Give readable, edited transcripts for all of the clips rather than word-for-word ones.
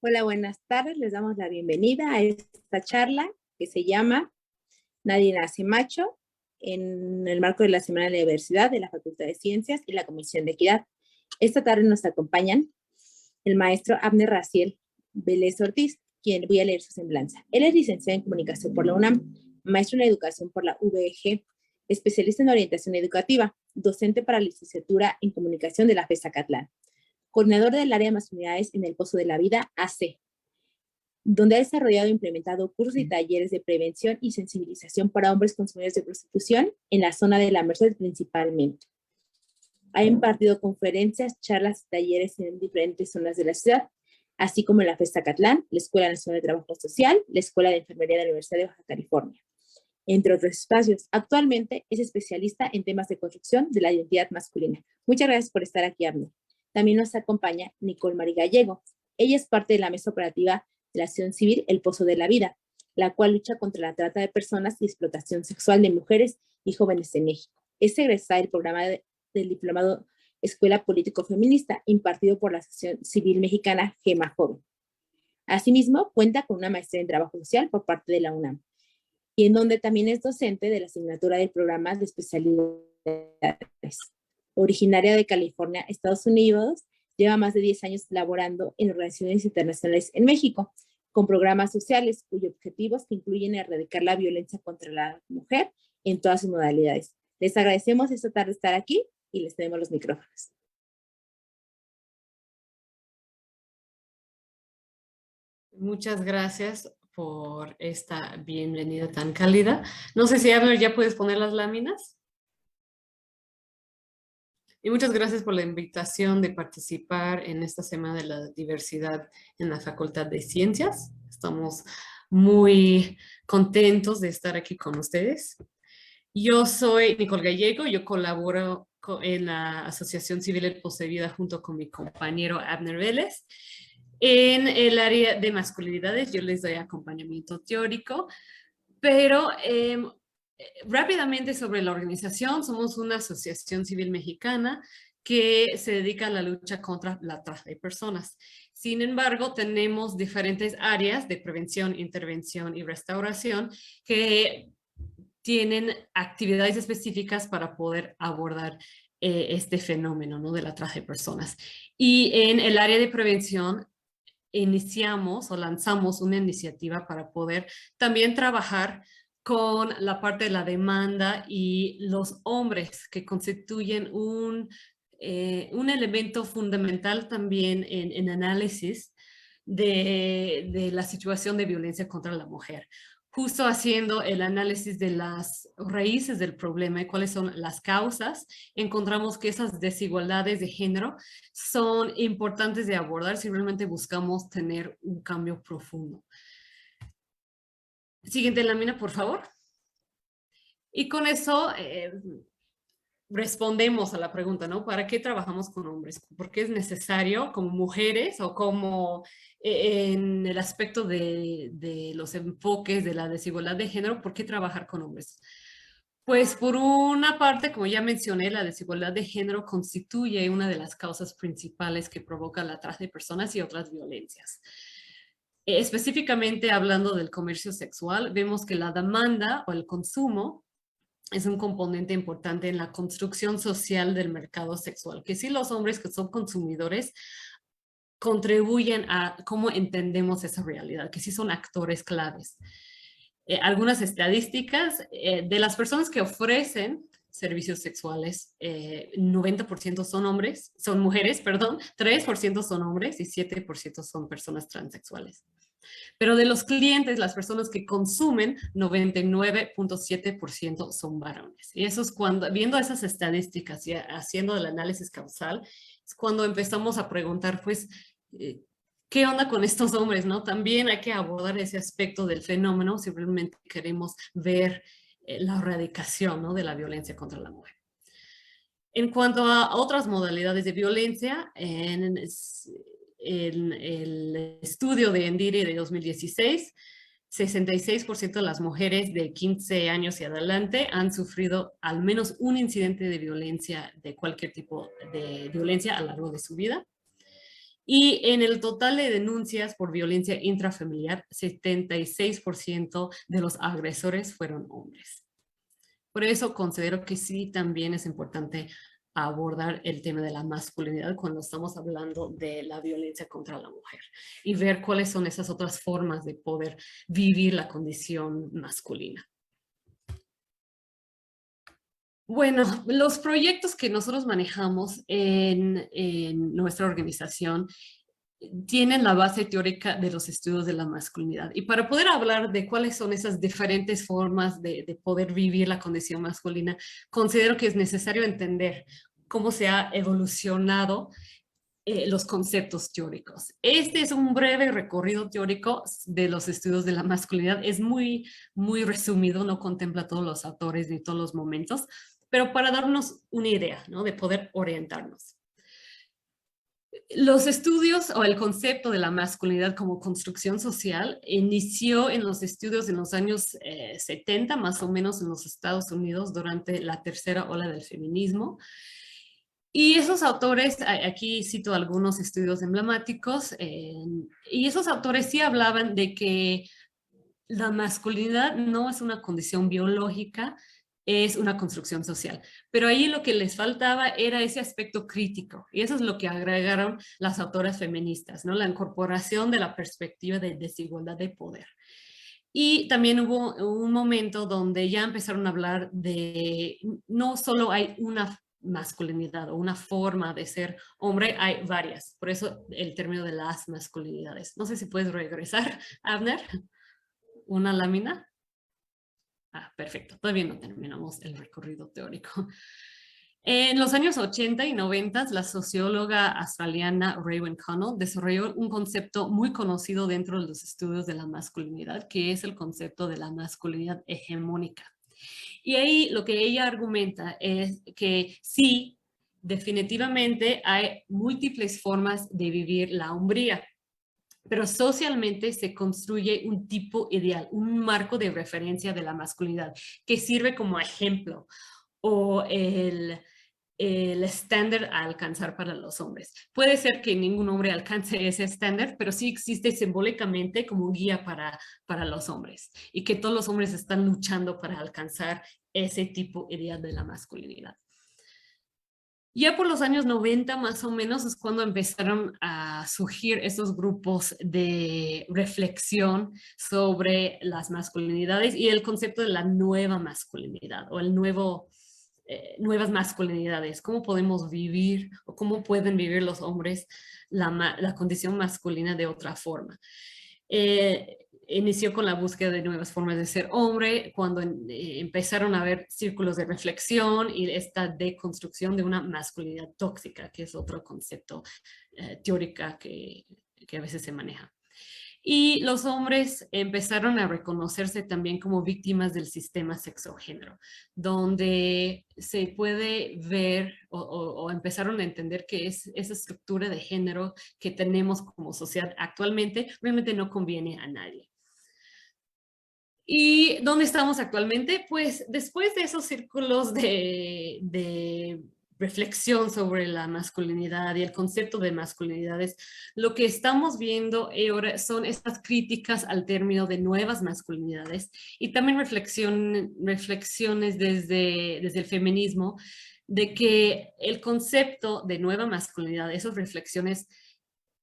Hola, buenas tardes. Les damos la bienvenida a esta charla que se llama Nadie nace macho, en el marco de la Semana de la Diversidad de la Facultad de Ciencias y la Comisión de Equidad. Esta tarde nos acompañan el maestro Abner Raciel Vélez Ortiz, quien voy a leer su semblanza. Él es licenciado en Comunicación por la UNAM, maestro en Educación por la UVG, especialista en Orientación Educativa, docente para la licenciatura en Comunicación de la FES Zacatlán, coordinador del área de masculinidades en el Pozo de la Vida, AC, donde ha desarrollado e implementado cursos y talleres de prevención y sensibilización para hombres consumidores de prostitución en la zona de la Merced principalmente. Ha impartido conferencias, charlas y talleres en diferentes zonas de la ciudad, así como en la FES Zacatlán, la Escuela Nacional de Trabajo Social, la Escuela de Enfermería de la Universidad de Baja California, entre otros espacios. Actualmente es especialista en temas de construcción de la identidad masculina. Muchas gracias por estar aquí, Abner. También nos acompaña Nicole Mari Gallego. Ella es parte de la mesa operativa de la Acción Civil El Pozo de la Vida, la cual lucha contra la trata de personas y explotación sexual de mujeres y jóvenes en México. Es egresada del programa del diplomado Escuela Político Feminista, impartido por la Asociación Civil Mexicana GEMA Joven. Asimismo, cuenta con una maestría en Trabajo Social por parte de la UNAM, y en donde también es docente de la asignatura del programa de especialidades. Originaria de California, Estados Unidos, lleva más de 10 años laborando en organizaciones internacionales en México, con programas sociales cuyos objetivos incluyen erradicar la violencia contra la mujer en todas sus modalidades. Les agradecemos esta tarde estar aquí y les tenemos los micrófonos. Muchas gracias por esta bienvenida tan cálida. No sé si, Abner, ya puedes poner las láminas. Y muchas gracias por la invitación de participar en esta Semana de la Diversidad en la Facultad de Ciencias. Estamos muy contentos de estar aquí con ustedes. Yo soy Nicole Gallego, yo colaboro en la Asociación Civil El Pozo de Vida junto con mi compañero Abner Vélez. En el área de masculinidades yo les doy acompañamiento teórico, pero rápidamente sobre la organización, somos una asociación civil mexicana que se dedica a la lucha contra la trata de personas. Sin embargo, tenemos diferentes áreas de prevención, intervención y restauración que tienen actividades específicas para poder abordar este fenómeno, ¿no?, de la trata de personas. Y en el área de prevención iniciamos o lanzamos una iniciativa para poder también trabajar con la parte de la demanda y los hombres que constituyen un elemento fundamental también en análisis de la situación de violencia contra la mujer. Justo haciendo el análisis de las raíces del problema y cuáles son las causas, encontramos que esas desigualdades de género son importantes de abordar si realmente buscamos tener un cambio profundo. Siguiente lámina, por favor. Y con eso respondemos a la pregunta, ¿no? ¿Para qué trabajamos con hombres? ¿Por qué es necesario como mujeres o como en el aspecto de los enfoques de la desigualdad de género? ¿Por qué trabajar con hombres? Pues por una parte, como ya mencioné, la desigualdad de género constituye una de las causas principales que provoca la trata de personas y otras violencias. Específicamente hablando del comercio sexual, vemos que la demanda o el consumo es un componente importante en la construcción social del mercado sexual, que sí, los hombres que son consumidores contribuyen a cómo entendemos esa realidad, que sí son actores claves. Algunas estadísticas de las personas que ofrecen servicios sexuales, 90% son hombres, son mujeres, perdón, 3% son hombres y 7% son personas transexuales. Pero de los clientes, las personas que consumen, 99.7% son varones. Y eso es cuando, viendo esas estadísticas y haciendo el análisis causal, es cuando empezamos a preguntar, pues, ¿qué onda con estos hombres, no? También hay que abordar ese aspecto del fenómeno si realmente queremos ver la erradicación, ¿no?, de la violencia contra la mujer. En cuanto a otras modalidades de violencia, en el estudio de Endire de 2016, 66% de las mujeres de 15 años y adelante han sufrido al menos un incidente de violencia, de cualquier tipo de violencia a lo largo de su vida. Y en el total de denuncias por violencia intrafamiliar, 76% de los agresores fueron hombres. Por eso considero que sí también es importante abordar el tema de la masculinidad cuando estamos hablando de la violencia contra la mujer y ver cuáles son esas otras formas de poder vivir la condición masculina. Bueno, los proyectos que nosotros manejamos en nuestra organización tienen la base teórica de los estudios de la masculinidad. Y para poder hablar de cuáles son esas diferentes formas de poder vivir la condición masculina, considero que es necesario entender cómo se ha evolucionado los conceptos teóricos. Este es un breve recorrido teórico de los estudios de la masculinidad. Es muy resumido, no contempla todos los autores ni todos los momentos, pero para darnos una idea, ¿no?, de poder orientarnos. Los estudios o el concepto de la masculinidad como construcción social inició en los estudios en los años 70, más o menos en los Estados Unidos, durante la tercera ola del feminismo. Y esos autores, aquí cito algunos estudios emblemáticos, y esos autores sí hablaban de que la masculinidad no es una condición biológica, es una construcción social. Pero ahí lo que les faltaba era ese aspecto crítico, y eso es lo que agregaron las autoras feministas, ¿no? La incorporación de la perspectiva de desigualdad de poder. Y también hubo un momento donde ya empezaron a hablar de no solo hay una masculinidad o una forma de ser hombre, hay varias. Por eso el término de las masculinidades. No sé si puedes regresar, Abner, una lámina. Perfecto, todavía no terminamos el recorrido teórico. En los años 80 y 90, la socióloga australiana Raewyn Connell desarrolló un concepto muy conocido dentro de los estudios de la masculinidad, que es el concepto de la masculinidad hegemónica. Y ahí lo que ella argumenta es que sí, definitivamente hay múltiples formas de vivir la hombría, pero socialmente se construye un tipo ideal, un marco de referencia de la masculinidad que sirve como ejemplo o el estándar a alcanzar para los hombres. Puede ser que ningún hombre alcance ese estándar, pero sí existe simbólicamente como un guía para los hombres y que todos los hombres están luchando para alcanzar ese tipo ideal de la masculinidad. Ya por los años 90 más o menos es cuando empezaron a surgir esos grupos de reflexión sobre las masculinidades y el concepto de la nueva masculinidad o el nuevas masculinidades, cómo podemos vivir o cómo pueden vivir los hombres la condición masculina de otra forma. Inició con la búsqueda de nuevas formas de ser hombre, cuando empezaron a haber círculos de reflexión y esta deconstrucción de una masculinidad tóxica, que es otro concepto teórico que a veces se maneja. Y los hombres empezaron a reconocerse también como víctimas del sistema sexogénero, donde se puede ver o empezaron a entender que esa estructura de género que tenemos como sociedad actualmente realmente no conviene a nadie. ¿Y dónde estamos actualmente? Pues después de esos círculos de reflexión sobre la masculinidad y el concepto de masculinidades, lo que estamos viendo ahora son estas críticas al término de nuevas masculinidades y también reflexiones desde el feminismo de que el concepto de nueva masculinidad, esas reflexiones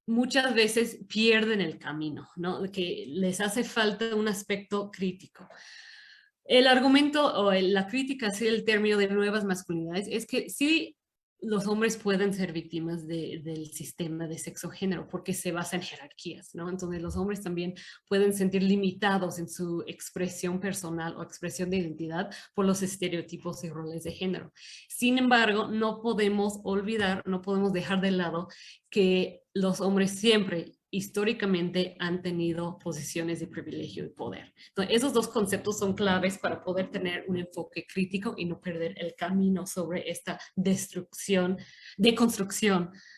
muchas veces pierden el camino, ¿no? Que les hace falta un aspecto crítico. El argumento o la crítica hacia el término de nuevas masculinidades es que sí, los hombres pueden ser víctimas del sistema de sexo-género porque se basa en jerarquías, ¿no? Entonces los hombres también pueden sentir limitados en su expresión personal o expresión de identidad por los estereotipos y roles de género. Sin embargo, no podemos olvidar, no podemos dejar de lado que los hombres siempre históricamente han tenido posiciones de privilegio y poder. Entonces, esos dos conceptos son claves para poder tener un enfoque crítico y no perder el camino sobre esta deconstrucción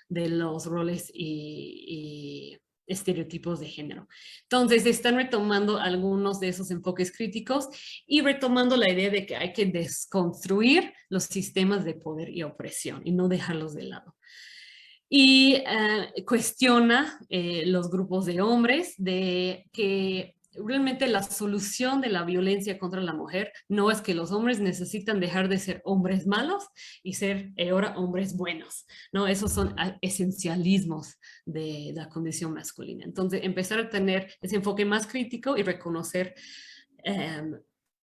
de los roles y estereotipos de género. Entonces, están retomando algunos de esos enfoques críticos y retomando la idea de que hay que desconstruir los sistemas de poder y opresión y no dejarlos de lado. y cuestiona los grupos de hombres de que realmente la solución de la violencia contra la mujer no es que los hombres necesitan dejar de ser hombres malos y ser ahora hombres buenos, ¿no? Esos son esencialismos de la condición masculina. Entonces, empezar a tener ese enfoque más crítico y reconocer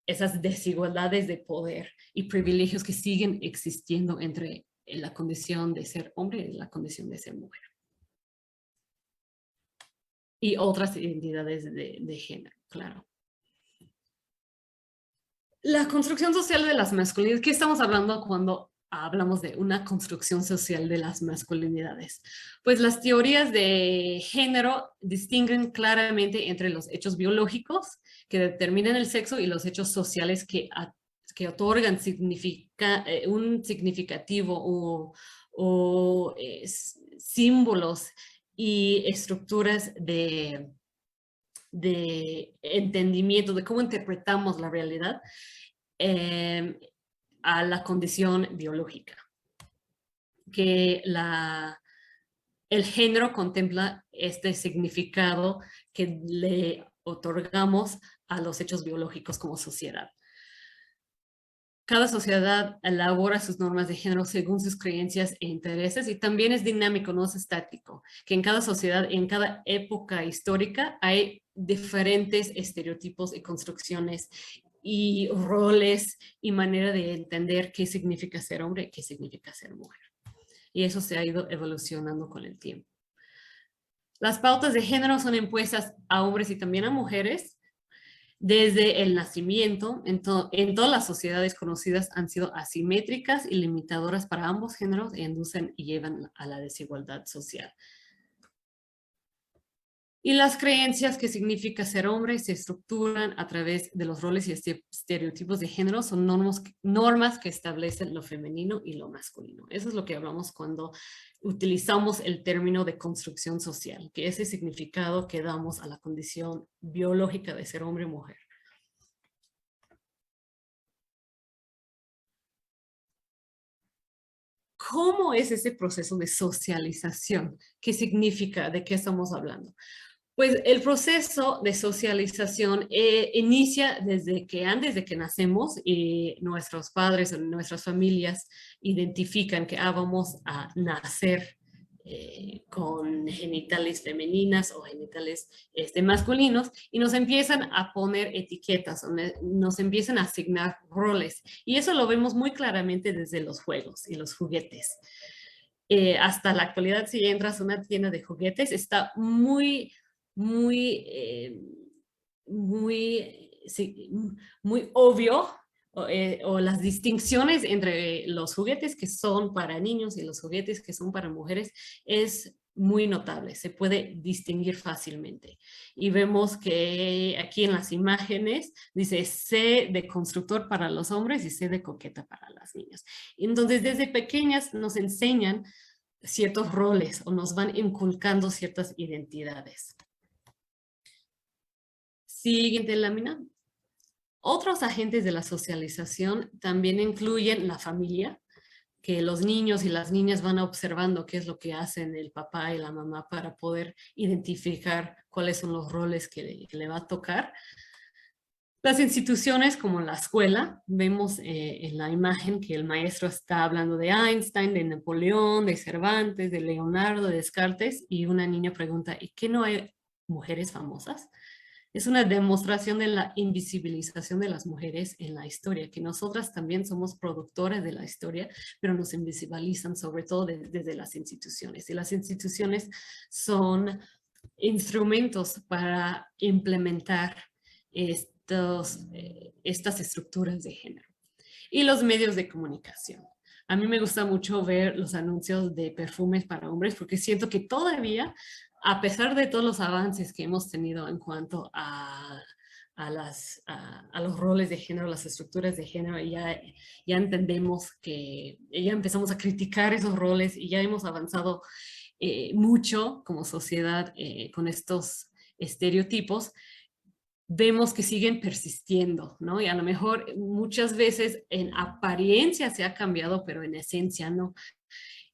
esas desigualdades de poder y privilegios que siguen existiendo entre la condición de ser hombre y la condición de ser mujer. Y otras identidades de género, claro. La construcción social de las masculinidades, ¿qué estamos hablando cuando hablamos de una construcción social de las masculinidades? Pues las teorías de género distinguen claramente entre los hechos biológicos que determinan el sexo y los hechos sociales que otorgan un significativo o símbolos y estructuras de entendimiento de cómo interpretamos la realidad a la condición biológica. Que el género contempla este significado que le otorgamos a los hechos biológicos como sociedad. Cada sociedad elabora sus normas de género según sus creencias e intereses y también es dinámico, no es estático, que en cada sociedad, en cada época histórica hay diferentes estereotipos y construcciones y roles y manera de entender qué significa ser hombre y qué significa ser mujer. Y eso se ha ido evolucionando con el tiempo. Las pautas de género son impuestas a hombres y también a mujeres desde el nacimiento. En todas las sociedades conocidas han sido asimétricas y limitadoras para ambos géneros e inducen y llevan a la desigualdad social. Y las creencias que significa ser hombre se estructuran a través de los roles y estereotipos de género, son normas que establecen lo femenino y lo masculino. Eso es lo que hablamos cuando utilizamos el término de construcción social, que ese significado que damos a la condición biológica de ser hombre o mujer. ¿Cómo es ese proceso de socialización? ¿Qué significa? ¿De qué estamos hablando? Pues el proceso de socialización inicia antes de que nacemos y nuestros padres o nuestras familias identifican que vamos a nacer con genitales femeninas o genitales masculinos y nos empiezan a poner etiquetas, nos empiezan a asignar roles. Y eso lo vemos muy claramente desde los juegos y los juguetes. Hasta la actualidad, si entras a una tienda de juguetes, está muy obvio o las distinciones entre los juguetes que son para niños y los juguetes que son para mujeres es muy notable, se puede distinguir fácilmente. Y vemos que aquí en las imágenes dice C de constructor para los hombres y C de coqueta para las niñas. Entonces, desde pequeñas nos enseñan ciertos roles o nos van inculcando ciertas identidades. Siguiente lámina. Otros agentes de la socialización también incluyen la familia, que los niños y las niñas van observando qué es lo que hacen el papá y la mamá para poder identificar cuáles son los roles que le va a tocar. Las instituciones como la escuela, vemos en la imagen que el maestro está hablando de Einstein, de Napoleón, de Cervantes, de Leonardo, de Descartes, y una niña pregunta, ¿y qué no hay mujeres famosas? Es una demostración de la invisibilización de las mujeres en la historia, que nosotras también somos productoras de la historia, pero nos invisibilizan sobre todo desde las instituciones. Y las instituciones son instrumentos para implementar estas estructuras de género. Y los medios de comunicación. A mí me gusta mucho ver los anuncios de perfumes para hombres porque siento que todavía, a pesar de todos los avances que hemos tenido en cuanto a los roles de género, las estructuras de género, ya entendemos que ya empezamos a criticar esos roles y ya hemos avanzado mucho como sociedad con estos estereotipos. Vemos que siguen persistiendo, ¿no? Y a lo mejor muchas veces en apariencia se ha cambiado, pero en esencia no.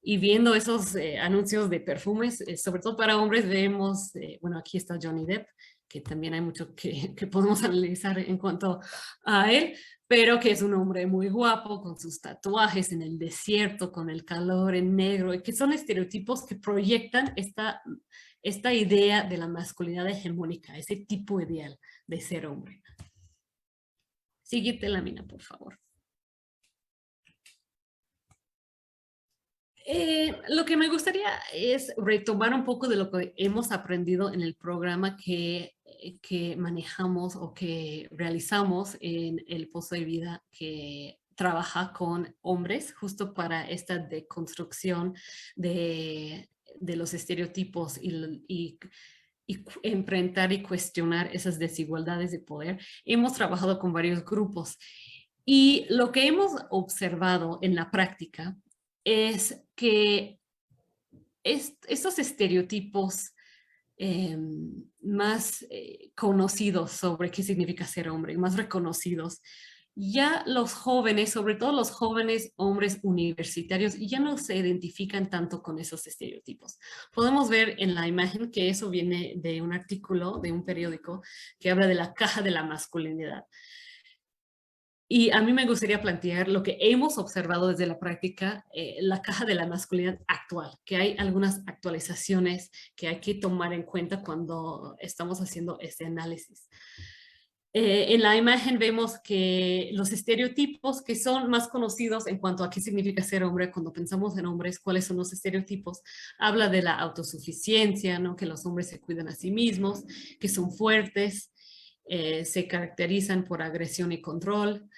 y viendo esos anuncios de perfumes, sobre todo para hombres, vemos, bueno, aquí está Johnny Depp, que también hay mucho que podemos analizar en cuanto a él, pero que es un hombre muy guapo, con sus tatuajes en el desierto, con el calor en negro, y que son estereotipos que proyectan esta idea de la masculinidad hegemónica, ese tipo ideal de ser hombre. Síguete, Lámina, por favor. Lo que me gustaría es retomar un poco de lo que hemos aprendido en el programa que manejamos o que realizamos en el Pozo de Vida, que trabaja con hombres justo para esta deconstrucción de los estereotipos y enfrentar y cuestionar esas desigualdades de poder. Hemos trabajado con varios grupos y lo que hemos observado en la práctica es que estos estereotipos más conocidos sobre qué significa ser hombre, más reconocidos, ya los jóvenes, sobre todo los jóvenes hombres universitarios, ya no se identifican tanto con esos estereotipos. Podemos ver en la imagen que eso viene de un artículo de un periódico que habla de la caja de la masculinidad. Y a mí me gustaría plantear lo que hemos observado desde la práctica, la caja de la masculinidad actual, que hay algunas actualizaciones que hay que tomar en cuenta cuando estamos haciendo este análisis. En la imagen vemos que los estereotipos que son más conocidos en cuanto a qué significa ser hombre, cuando pensamos en hombres, cuáles son los estereotipos, habla de la autosuficiencia, ¿no? Que los hombres se cuidan a sí mismos, que son fuertes, se caracterizan por agresión y control,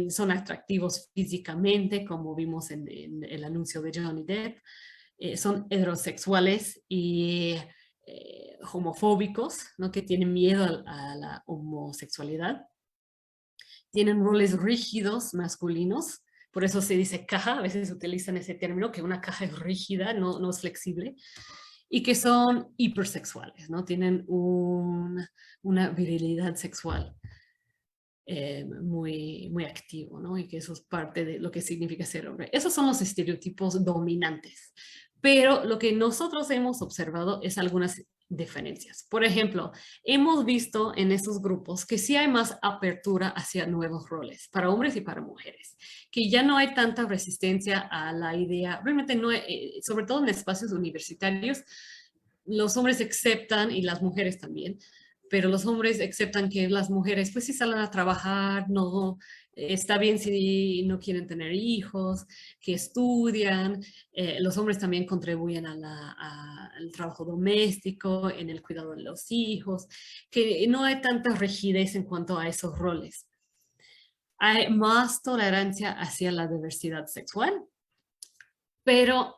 son atractivos físicamente, como vimos en el anuncio de Johnny Depp, son heterosexuales y homofóbicos, ¿no? Que tienen miedo a la homosexualidad, tienen roles rígidos masculinos, por eso se dice caja, a veces utilizan ese término, que una caja es rígida, no es flexible, y que son hipersexuales, ¿no? Tienen una virilidad sexual muy activo, ¿no? Y que eso es parte de lo que significa ser hombre. Esos son los estereotipos dominantes. Pero lo que nosotros hemos observado es algunas diferencias. Por ejemplo, hemos visto en estos grupos que sí hay más apertura hacia nuevos roles para hombres y para mujeres, que ya no hay tanta resistencia a la idea, realmente no, sobre todo en espacios universitarios, los hombres aceptan y las mujeres también, pero los hombres aceptan que las mujeres pues si salen a trabajar, no está bien si no quieren tener hijos, que estudian, los hombres también contribuyen al trabajo doméstico, en el cuidado de los hijos, que no hay tanta rigidez en cuanto a esos roles. Hay más tolerancia hacia la diversidad sexual, pero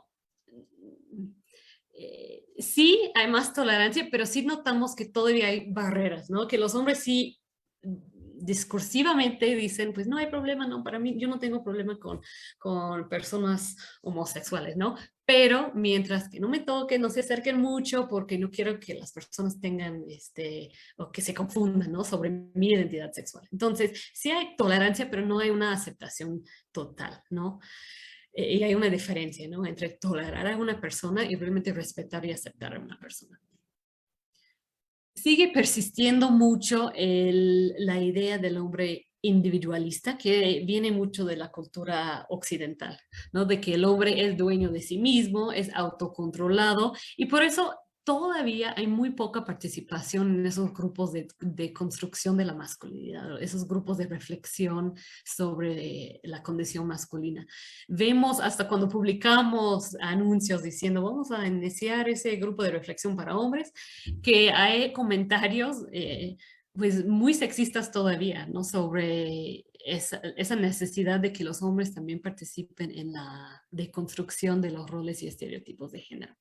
sí hay más tolerancia, pero sí notamos que todavía hay barreras, ¿no? Que los hombres sí discursivamente dicen, pues no hay problema, no, para mí, yo no tengo problema con personas homosexuales, ¿no? Pero mientras que no me toquen, no se acerquen mucho, porque no quiero que las personas tengan, o que se confundan, ¿no? Sobre mi identidad sexual. Entonces, sí hay tolerancia, pero no hay una aceptación total, ¿no? Y hay una diferencia, ¿no? Entre tolerar a una persona y realmente respetar y aceptar a una persona. Sigue persistiendo mucho la idea del hombre individualista, que viene mucho de la cultura occidental, ¿no? De que el hombre es dueño de sí mismo, es autocontrolado, y por eso todavía hay muy poca participación en esos grupos de construcción de la masculinidad, esos grupos de reflexión sobre la condición masculina. Vemos hasta cuando publicamos anuncios diciendo vamos a iniciar ese grupo de reflexión para hombres, que hay comentarios pues muy sexistas todavía, ¿no? Sobre esa necesidad de que los hombres también participen en la deconstrucción de los roles y estereotipos de género.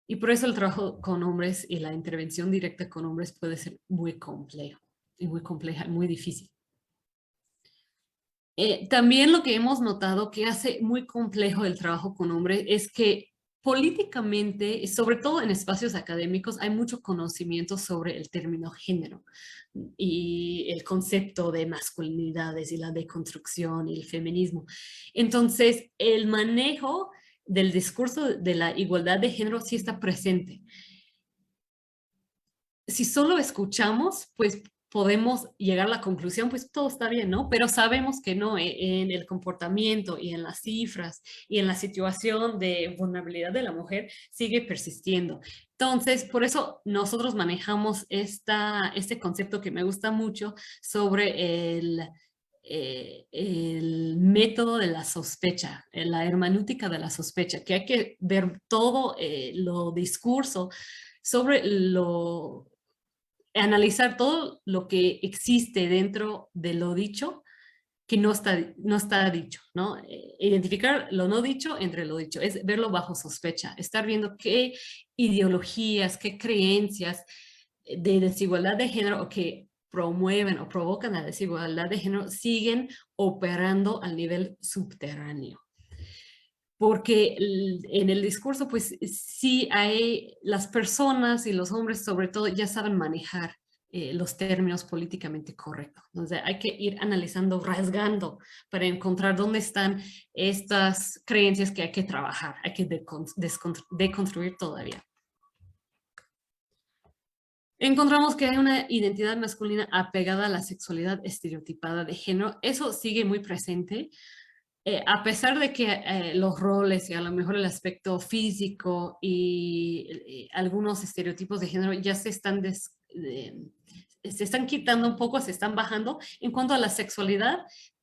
Y por eso el trabajo con hombres y la intervención directa con hombres puede ser muy complejo y muy compleja, muy difícil. También lo que hemos notado que hace muy complejo el trabajo con hombres es que políticamente, sobre todo en espacios académicos, hay mucho conocimiento sobre el término género y el concepto de masculinidades y la deconstrucción y el feminismo. Entonces, el manejo del discurso de la igualdad de género sí está presente. Si solo escuchamos, pues podemos llegar a la conclusión, pues todo está bien, ¿no? Pero sabemos que no, en el comportamiento y en las cifras y en la situación de vulnerabilidad de la mujer sigue persistiendo. Entonces, por eso nosotros manejamos este concepto que me gusta mucho sobre el método de la sospecha, la hermenéutica de la sospecha, que hay que ver todo lo discurso sobre analizar todo lo que existe dentro de lo dicho que no está dicho, ¿no? Identificar lo no dicho entre lo dicho, es verlo bajo sospecha, estar viendo qué ideologías, qué creencias de desigualdad de género o que promueven o provocan la desigualdad de género siguen operando al nivel subterráneo. Porque en el discurso, pues sí hay las personas y los hombres sobre todo ya saben manejar los términos políticamente correctos. Entonces hay que ir analizando, rasgando para encontrar dónde están estas creencias que hay que trabajar, hay que deconstruir todavía. Encontramos que hay una identidad masculina apegada a la sexualidad estereotipada de género. Eso sigue muy presente. A pesar de que los roles y a lo mejor el aspecto físico y algunos estereotipos de género ya se están quitando un poco, se están bajando, en cuanto a la sexualidad,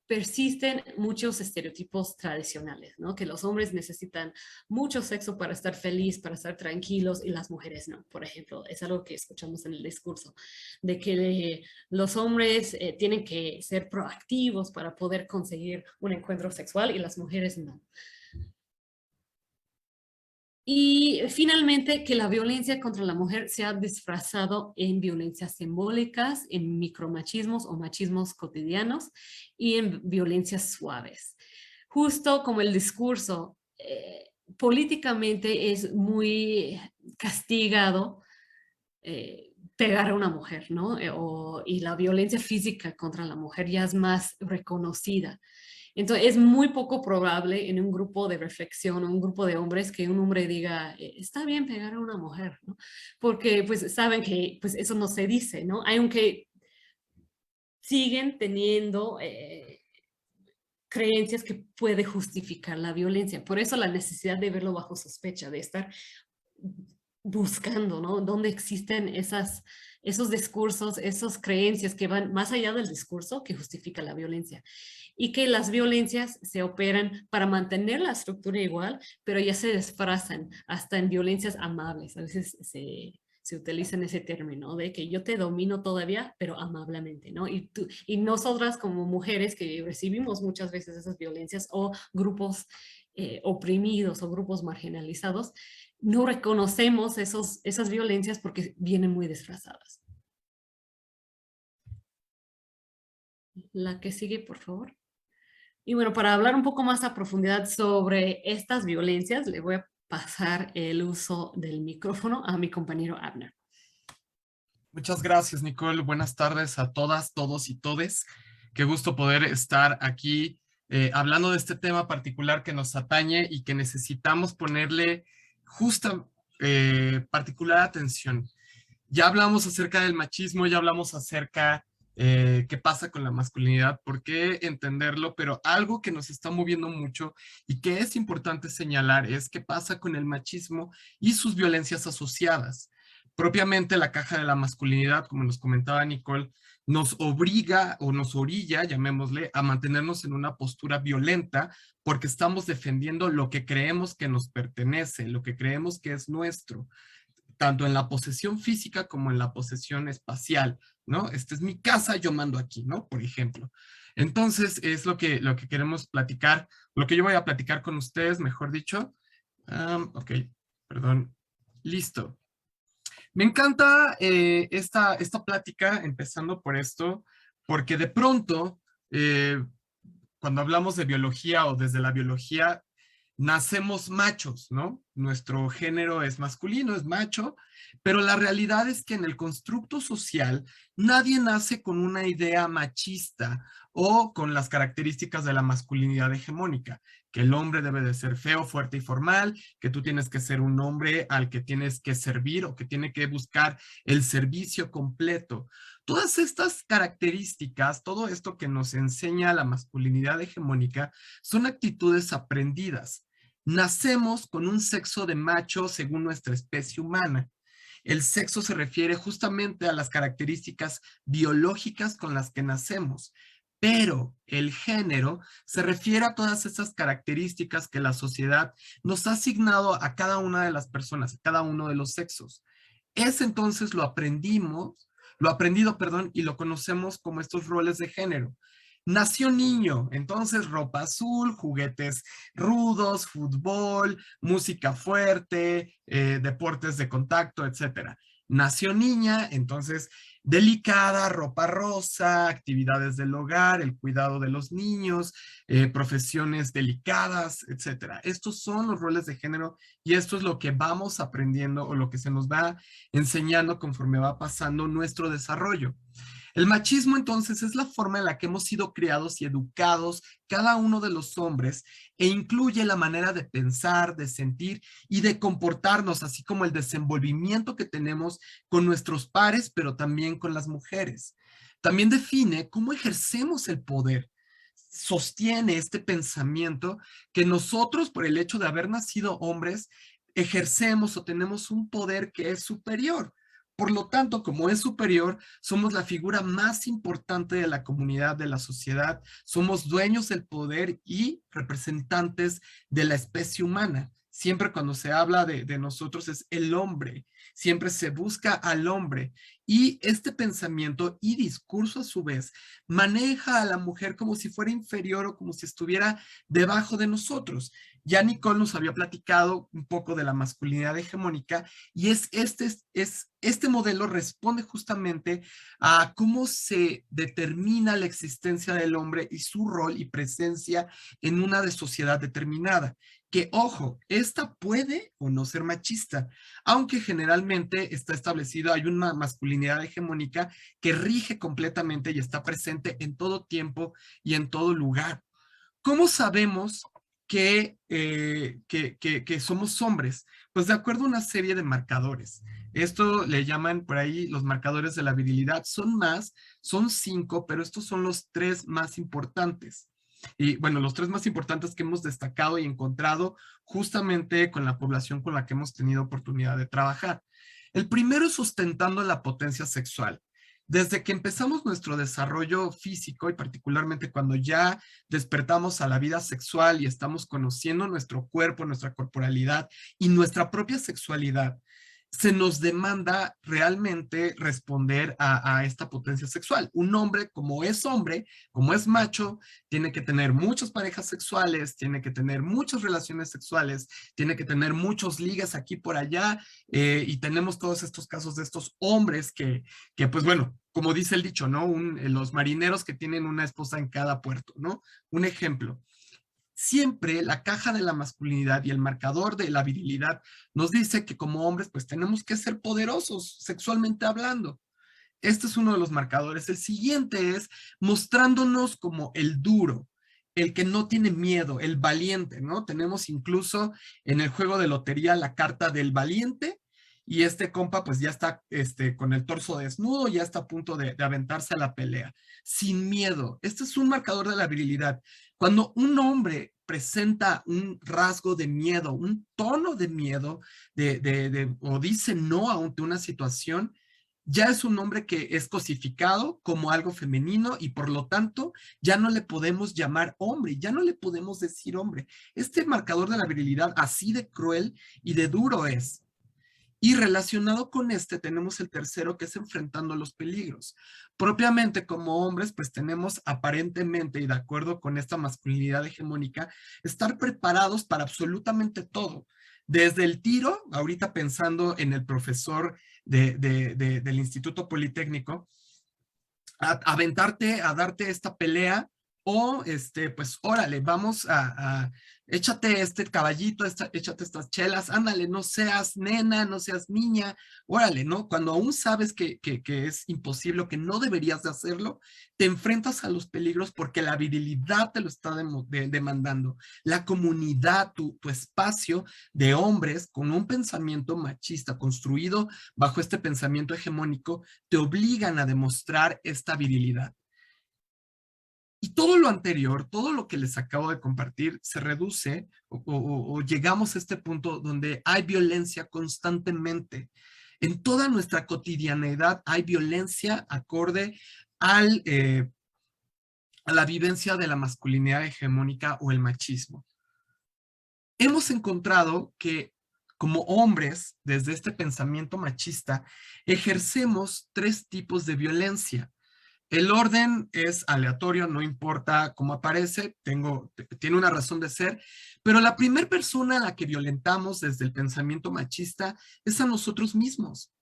persisten muchos estereotipos tradicionales, ¿no? Que los hombres necesitan mucho sexo para estar feliz, para estar tranquilos, y las mujeres no, por ejemplo. Es algo que escuchamos en el discurso, de que los hombres tienen que ser proactivos para poder conseguir un encuentro sexual y las mujeres no. Y finalmente, que la violencia contra la mujer se ha disfrazado en violencias simbólicas, en micromachismos o machismos cotidianos y en violencias suaves. Justo como el discurso políticamente es muy castigado pegar a una mujer, ¿no? Y la violencia física contra la mujer ya es más reconocida. Entonces, es muy poco probable en un grupo de reflexión o un grupo de hombres que un hombre diga, está bien pegar a una mujer, ¿no? Porque pues saben que pues eso no se dice, ¿no? Aunque siguen teniendo creencias que puede justificar la violencia. Por eso la necesidad de verlo bajo sospecha, de estar buscando, ¿no? Dónde existen esos discursos, esas creencias que van más allá del discurso que justifica la violencia. Y que las violencias se operan para mantener la estructura igual, pero ya se disfrazan hasta en violencias amables. A veces se utiliza ese término de que yo te domino todavía, pero amablemente, ¿no? Y nosotras como mujeres que recibimos muchas veces esas violencias o grupos oprimidos o grupos marginalizados, no reconocemos esas violencias porque vienen muy disfrazadas. La que sigue, por favor. Y bueno, para hablar un poco más a profundidad sobre estas violencias, le voy a pasar el uso del micrófono a mi compañero Abner. Muchas gracias, Nicole. Buenas tardes a todas, todos y todes. Qué gusto poder estar aquí hablando de este tema particular que nos atañe y que necesitamos ponerle justa, particular atención. Ya hablamos acerca del machismo, ya hablamos acerca qué pasa con la masculinidad, por qué entenderlo, pero algo que nos está moviendo mucho y que es importante señalar es qué pasa con el machismo y sus violencias asociadas. Propiamente la caja de la masculinidad, como nos comentaba Nicole, nos obliga o nos orilla, llamémosle, a mantenernos en una postura violenta porque estamos defendiendo lo que creemos que nos pertenece, lo que creemos que es nuestro, tanto en la posesión física como en la posesión espacial, ¿no? Esta es mi casa, yo mando aquí, ¿no? Por ejemplo. Entonces, es lo que queremos platicar, lo que yo voy a platicar con ustedes, mejor dicho. Ok, perdón. Listo. Me encanta esta plática, empezando por esto, porque de pronto, cuando hablamos de biología o desde la biología, nacemos machos, ¿no? Nuestro género es masculino, es macho, pero la realidad es que en el constructo social nadie nace con una idea machista o con las características de la masculinidad hegemónica, que el hombre debe de ser feo, fuerte y formal, que tú tienes que ser un hombre al que tienes que servir o que tiene que buscar el servicio completo. Todas estas características, todo esto que nos enseña la masculinidad hegemónica, son actitudes aprendidas. Nacemos con un sexo de macho según nuestra especie humana. El sexo se refiere justamente a las características biológicas con las que nacemos, pero el género se refiere a todas esas características que la sociedad nos ha asignado a cada una de las personas, a cada uno de los sexos. Es entonces lo aprendido, perdón, y lo conocemos como estos roles de género. Nació niño, entonces ropa azul, juguetes rudos, fútbol, música fuerte, deportes de contacto, etcétera. Nació niña, entonces delicada, ropa rosa, actividades del hogar, el cuidado de los niños, profesiones delicadas, etcétera. Estos son los roles de género y esto es lo que vamos aprendiendo o lo que se nos va enseñando conforme va pasando nuestro desarrollo. El machismo entonces es la forma en la que hemos sido criados y educados cada uno de los hombres e incluye la manera de pensar, de sentir y de comportarnos, así como el desenvolvimiento que tenemos con nuestros pares, pero también con las mujeres. También define cómo ejercemos el poder. Sostiene este pensamiento que nosotros, por el hecho de haber nacido hombres, ejercemos o tenemos un poder que es superior. Por lo tanto, como es superior, somos la figura más importante de la comunidad, de la sociedad, somos dueños del poder y representantes de la especie humana. Siempre cuando se habla de nosotros es el hombre, siempre se busca al hombre. Y este pensamiento y discurso a su vez maneja a la mujer como si fuera inferior o como si estuviera debajo de nosotros. Ya Nicole nos había platicado un poco de la masculinidad hegemónica y este modelo responde justamente a cómo se determina la existencia del hombre y su rol y presencia en una sociedad determinada. Que, ojo, esta puede o no ser machista, aunque generalmente está establecido, hay una masculinidad hegemónica que rige completamente y está presente en todo tiempo y en todo lugar. ¿Cómo sabemos que somos hombres? Pues de acuerdo a una serie de marcadores. Esto le llaman por ahí los marcadores de la virilidad. Son 5, pero estos son los 3 más importantes. Y bueno, los 3 más importantes que hemos destacado y encontrado justamente con la población con la que hemos tenido oportunidad de trabajar. El primero es sustentando la potencia sexual. Desde que empezamos nuestro desarrollo físico y particularmente cuando ya despertamos a la vida sexual y estamos conociendo nuestro cuerpo, nuestra corporalidad y nuestra propia sexualidad, se nos demanda realmente responder a esta potencia sexual. Un hombre, como es macho, tiene que tener muchas parejas sexuales, tiene que tener muchas relaciones sexuales, tiene que tener muchos ligas aquí por allá, y tenemos todos estos casos de estos hombres que pues bueno, como dice el dicho, ¿no? Los marineros que tienen una esposa en cada puerto, ¿no? Un ejemplo. Siempre la caja de la masculinidad y el marcador de la virilidad nos dice que como hombres pues tenemos que ser poderosos sexualmente hablando. Este es uno de los marcadores. El siguiente es mostrándonos como el duro, el que no tiene miedo, el valiente, ¿no? Tenemos incluso en el juego de lotería la carta del valiente y este compa pues ya está con el torso desnudo, ya está a punto de aventarse a la pelea, sin miedo. Este es un marcador de la virilidad. Cuando un hombre presenta un rasgo de miedo, un tono de miedo, o dice no ante una situación, ya es un hombre que es cosificado como algo femenino y por lo tanto ya no le podemos llamar hombre, ya no le podemos decir hombre. Este marcador de la virilidad así de cruel y de duro es. Y relacionado con este tenemos el tercero que es enfrentando los peligros. Propiamente como hombres pues tenemos aparentemente y de acuerdo con esta masculinidad hegemónica estar preparados para absolutamente todo. Desde el tiro, ahorita pensando en el profesor del Instituto Politécnico, aventarte a darte esta pelea O, pues, órale, vamos échate este caballito, échate estas chelas, ándale, no seas nena, no seas niña, órale, ¿no? Cuando aún sabes que es imposible o que no deberías de hacerlo, te enfrentas a los peligros porque la virilidad te lo está demandando. La comunidad, tu espacio de hombres con un pensamiento machista construido bajo este pensamiento hegemónico, te obligan a demostrar esta virilidad. Y todo lo anterior, todo lo que les acabo de compartir, se reduce o llegamos a este punto donde hay violencia constantemente. En toda nuestra cotidianeidad hay violencia acorde a la vivencia de la masculinidad hegemónica o el machismo. Hemos encontrado que como hombres, desde este pensamiento machista, ejercemos 3 tipos de violencia. El orden es aleatorio, no importa cómo aparece, tiene una razón de ser, pero la primera persona a la que violentamos desde el pensamiento machista es a nosotros mismos,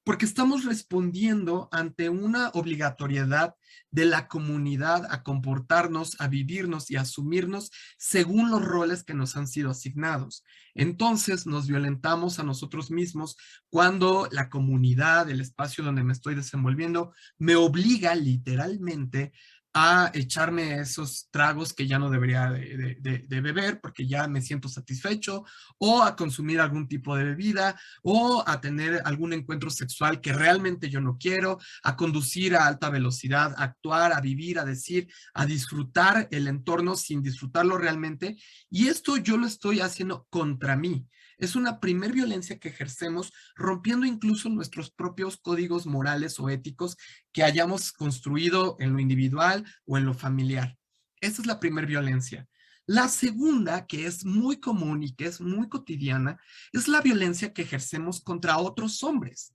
porque estamos respondiendo ante una obligatoriedad de la comunidad a comportarnos, a vivirnos y a asumirnos según los roles que nos han sido asignados. Entonces nos violentamos a nosotros mismos cuando la comunidad, el espacio donde me estoy desenvolviendo, me obliga literalmente a echarme esos tragos que ya no debería de beber porque ya me siento satisfecho, o a consumir algún tipo de bebida, o a tener algún encuentro sexual que realmente yo no quiero, a conducir a alta velocidad, a actuar, a vivir, a decir, a disfrutar el entorno sin disfrutarlo realmente. Y esto yo lo estoy haciendo contra mí. Es una primer violencia que ejercemos rompiendo incluso nuestros propios códigos morales o éticos que hayamos construido en lo individual o en lo familiar. Esa es la primer violencia. La segunda, que es muy común y que es muy cotidiana, es la violencia que ejercemos contra otros hombres.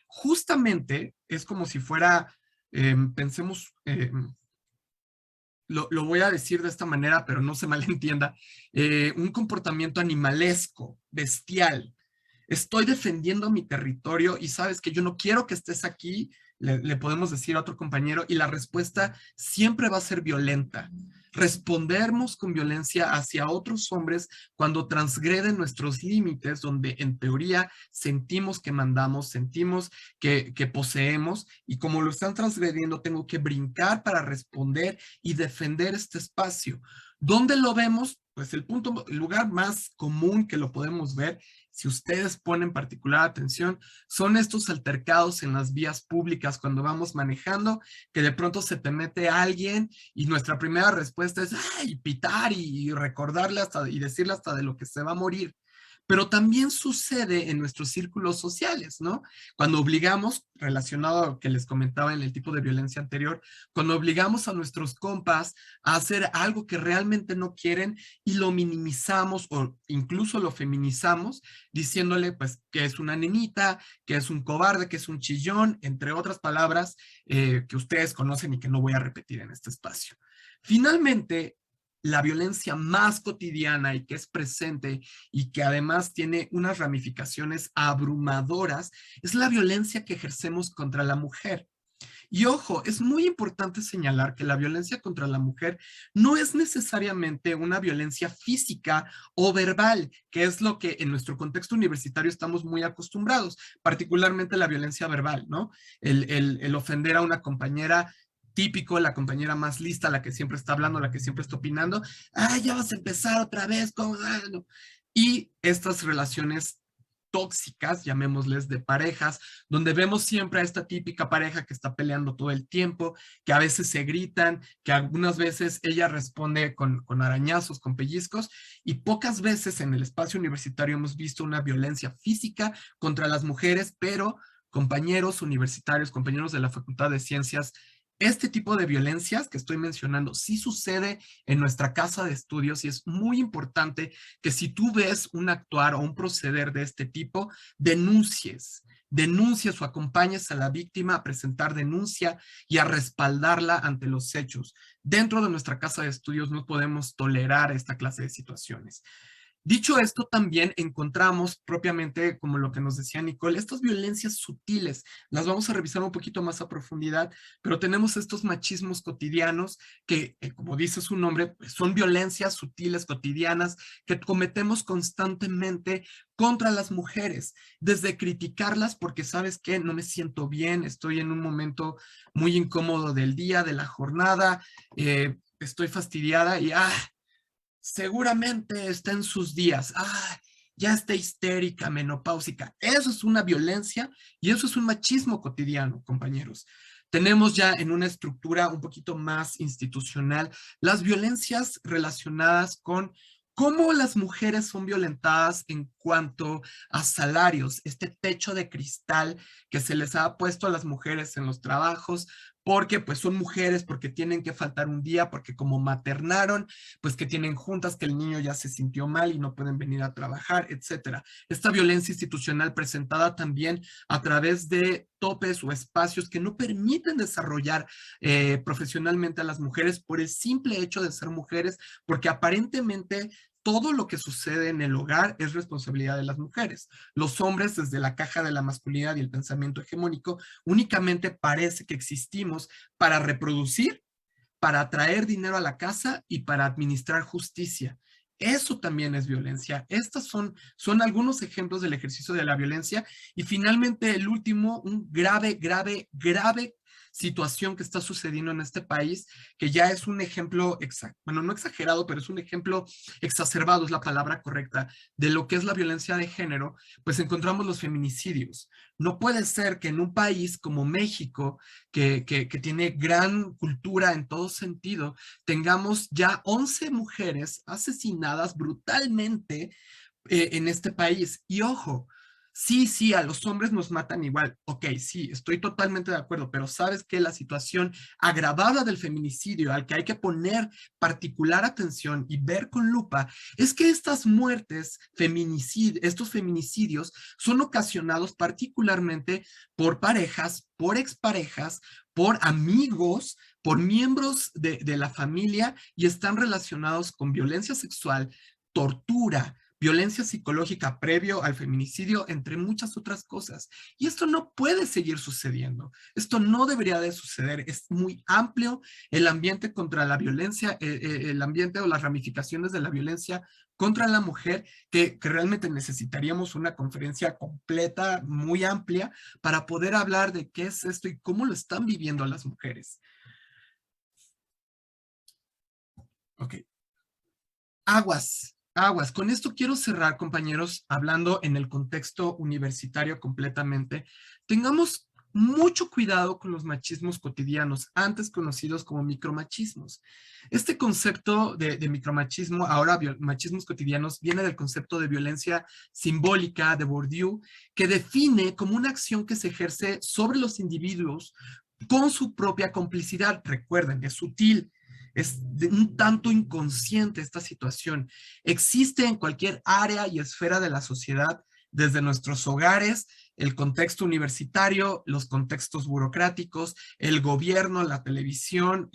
Justamente es como si fuera, pensemos, lo voy a decir de esta manera, pero no se malentienda, un comportamiento animalesco, bestial. Estoy defendiendo mi territorio y sabes que yo no quiero que estés aquí, le podemos decir a otro compañero, y la respuesta siempre va a ser violenta. Respondemos con violencia hacia otros hombres cuando transgreden nuestros límites, donde en teoría sentimos que mandamos, sentimos que poseemos, y como lo están transgrediendo, tengo que brincar para responder y defender este espacio. ¿Dónde lo vemos? Pues el lugar más común que lo podemos ver, si ustedes ponen particular atención, son estos altercados en las vías públicas cuando vamos manejando, que de pronto se te mete alguien y nuestra primera respuesta es ¡ay! Pitar y recordarle y decirle hasta de lo que se va a morir. Pero también sucede en nuestros círculos sociales, ¿no? Cuando obligamos, relacionado a lo que les comentaba en el tipo de violencia anterior, cuando obligamos a nuestros compas a hacer algo que realmente no quieren y lo minimizamos o incluso lo feminizamos, diciéndole pues que es una nenita, que es un cobarde, que es un chillón, entre otras palabras que ustedes conocen y que no voy a repetir en este espacio. Finalmente, la violencia más cotidiana y que es presente y que además tiene unas ramificaciones abrumadoras es la violencia que ejercemos contra la mujer. Y ojo, es muy importante señalar que la violencia contra la mujer no es necesariamente una violencia física o verbal, que es lo que en nuestro contexto universitario estamos muy acostumbrados, particularmente la violencia verbal, ¿no? El ofender a una compañera, típico, la compañera más lista, la que siempre está hablando, la que siempre está opinando, ya vas a empezar otra vez, ¿cómo? No. Y estas relaciones tóxicas, llamémosles de parejas, donde vemos siempre a esta típica pareja que está peleando todo el tiempo, que a veces se gritan, que algunas veces ella responde con arañazos, con pellizcos, y pocas veces en el espacio universitario hemos visto una violencia física contra las mujeres, pero compañeros universitarios, compañeros de la Facultad de Ciencias, este tipo de violencias que estoy mencionando sí sucede en nuestra casa de estudios y es muy importante que si tú ves un actuar o un proceder de este tipo, denuncies o acompañes a la víctima a presentar denuncia y a respaldarla ante los hechos. Dentro de nuestra casa de estudios no podemos tolerar esta clase de situaciones. Dicho esto, también encontramos propiamente, como lo que nos decía Nicole, estas violencias sutiles. Las vamos a revisar un poquito más a profundidad, pero tenemos estos machismos cotidianos que, como dice su nombre, pues son violencias sutiles cotidianas que cometemos constantemente contra las mujeres, desde criticarlas porque sabes que no me siento bien, estoy en un momento muy incómodo del día, de la jornada, estoy fastidiada y seguramente está en sus días. Ya está histérica, menopáusica. Eso es una violencia y eso es un machismo cotidiano, compañeros. Tenemos ya en una estructura un poquito más institucional las violencias relacionadas con cómo las mujeres son violentadas en cuanto a salarios, este techo de cristal que se les ha puesto a las mujeres en los trabajos, porque pues son mujeres, porque tienen que faltar un día, porque como maternaron, pues que tienen juntas, que el niño ya se sintió mal y no pueden venir a trabajar, etcétera. Esta violencia institucional presentada también a través de topes o espacios que no permiten desarrollar profesionalmente a las mujeres por el simple hecho de ser mujeres, porque aparentemente todo lo que sucede en el hogar es responsabilidad de las mujeres. Los hombres, desde la caja de la masculinidad y el pensamiento hegemónico, únicamente parece que existimos para reproducir, para traer dinero a la casa y para administrar justicia. Eso también es violencia. Estos son algunos ejemplos del ejercicio de la violencia. Y finalmente el último, un grave situación que está sucediendo en este país, que ya es un ejemplo, bueno, no exagerado, pero es un ejemplo exacerbado, es la palabra correcta, de lo que es la violencia de género, pues encontramos los feminicidios. No puede ser que en un país como México, que tiene gran cultura en todo sentido, tengamos ya 11 mujeres asesinadas brutalmente en este país. Y ojo, sí, a los hombres nos matan igual. Ok, sí, estoy totalmente de acuerdo, pero sabes que la situación agravada del feminicidio, al que hay que poner particular atención y ver con lupa, es que estas muertes, estos feminicidios, son ocasionados particularmente por parejas, por exparejas, por amigos, por miembros de la familia y están relacionados con violencia sexual, tortura, violencia psicológica previo al feminicidio, entre muchas otras cosas. Y esto no puede seguir sucediendo. Esto no debería de suceder. Es muy amplio el ambiente contra la violencia, el ambiente o las ramificaciones de la violencia contra la mujer, que realmente necesitaríamos una conferencia completa, muy amplia, para poder hablar de qué es esto y cómo lo están viviendo las mujeres. Ok. Aguas. Con esto quiero cerrar, compañeros, hablando en el contexto universitario completamente. Tengamos mucho cuidado con los machismos cotidianos, antes conocidos como micromachismos. Este concepto de micromachismo, ahora machismos cotidianos, viene del concepto de violencia simbólica de Bourdieu, que define como una acción que se ejerce sobre los individuos con su propia complicidad. Recuerden, es sutil. Es un tanto inconsciente esta situación. Existe en cualquier área y esfera de la sociedad, desde nuestros hogares, el contexto universitario, los contextos burocráticos, el gobierno, la televisión,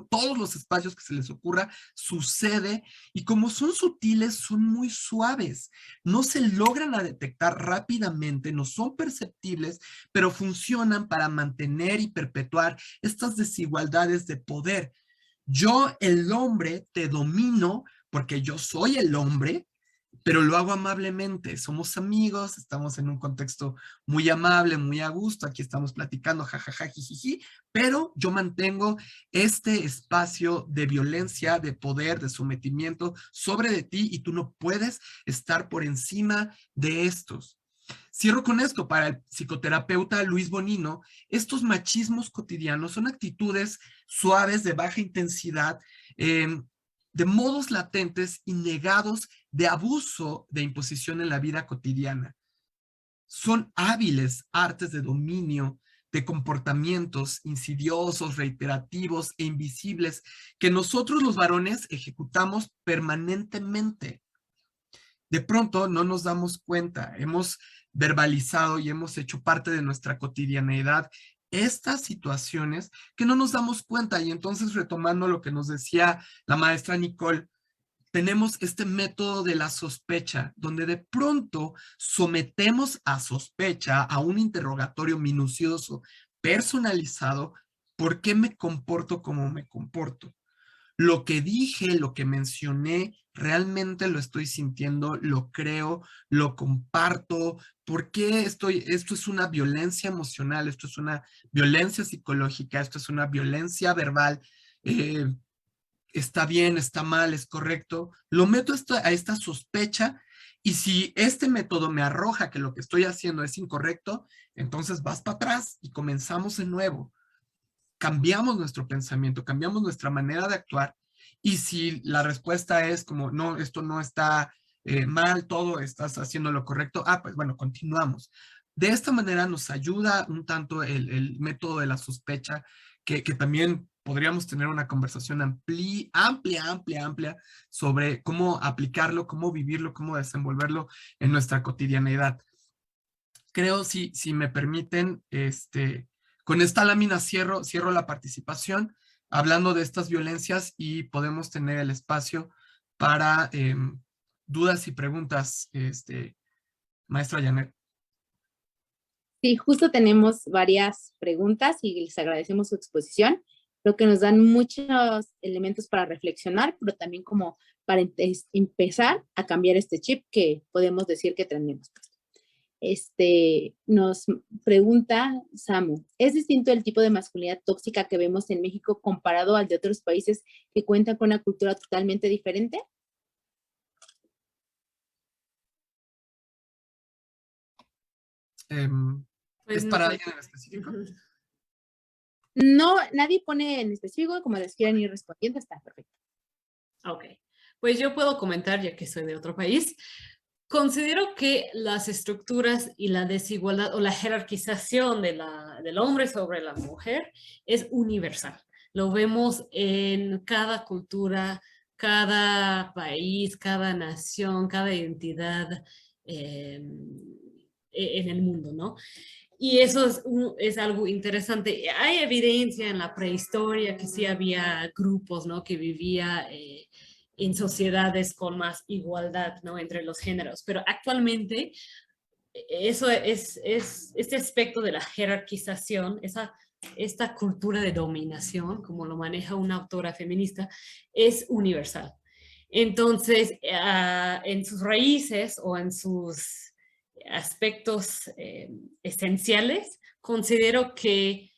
todos los espacios que se les ocurra, sucede, y como son sutiles, son muy suaves. No se logran a detectar rápidamente, no son perceptibles, pero funcionan para mantener y perpetuar estas desigualdades de poder. Yo, el hombre, te domino porque yo soy el hombre, pero lo hago amablemente. Somos amigos, estamos en un contexto muy amable, muy a gusto. Aquí estamos platicando, jajaja, jijiji, pero yo mantengo este espacio de violencia, de poder, de sometimiento sobre de ti y tú no puedes estar por encima de estos. Cierro con esto. Para el psicoterapeuta Luis Bonino, estos machismos cotidianos son actitudes suaves, de baja intensidad, de modos latentes y negados de abuso de imposición en la vida cotidiana. Son hábiles artes de dominio de comportamientos insidiosos, reiterativos e invisibles que nosotros los varones ejecutamos permanentemente. De pronto no nos damos cuenta, hemos verbalizado y hemos hecho parte de nuestra cotidianeidad estas situaciones que no nos damos cuenta. Y entonces, retomando lo que nos decía la maestra Nicole, tenemos este método de la sospecha, donde de pronto sometemos a sospecha a un interrogatorio minucioso, personalizado, ¿por qué me comporto como me comporto? Lo que dije, lo que mencioné, realmente lo estoy sintiendo, lo creo, lo comparto. ¿Por qué esto es una violencia emocional, esto es una violencia psicológica, esto es una violencia verbal? Eh, ¿Está bien, está mal, es correcto? Lo meto a esta sospecha y si este método me arroja que lo que estoy haciendo es incorrecto, entonces vas para atrás y comenzamos de nuevo. Cambiamos nuestro pensamiento, cambiamos nuestra manera de actuar. Y si la respuesta es como, no, esto no está mal, todo estás haciendo lo correcto, pues bueno, continuamos. De esta manera nos ayuda un tanto el método de la sospecha, que también podríamos tener una conversación amplia sobre cómo aplicarlo, cómo vivirlo, cómo desenvolverlo en nuestra cotidianidad. Creo, si me permiten, con esta lámina cierro la participación hablando de estas violencias y podemos tener el espacio para dudas y preguntas, maestra Janet. Sí, justo tenemos varias preguntas y les agradecemos su exposición, lo que nos dan muchos elementos para reflexionar, pero también como para empezar a cambiar este chip que podemos decir que tenemos. Nos pregunta Samu, ¿es distinto el tipo de masculinidad tóxica que vemos en México comparado al de otros países que cuentan con una cultura totalmente diferente? Pues ¿Es no. para alguien en específico? No, nadie pone en específico, como les quieran ir respondiendo, está perfecto. Ok, pues yo puedo comentar, ya que soy de otro país. Considero que las estructuras y la desigualdad o la jerarquización del hombre sobre la mujer es universal. Lo vemos en cada cultura, cada país, cada nación, cada identidad en el mundo, ¿no? Y eso es algo interesante. Hay evidencia en la prehistoria que sí había grupos, ¿no? Que vivía en sociedades con más igualdad, ¿no? Entre los géneros. Pero actualmente eso es este aspecto de la jerarquización, esta cultura de dominación, como lo maneja una autora feminista, es universal. Entonces, en sus raíces o en sus aspectos esenciales, considero que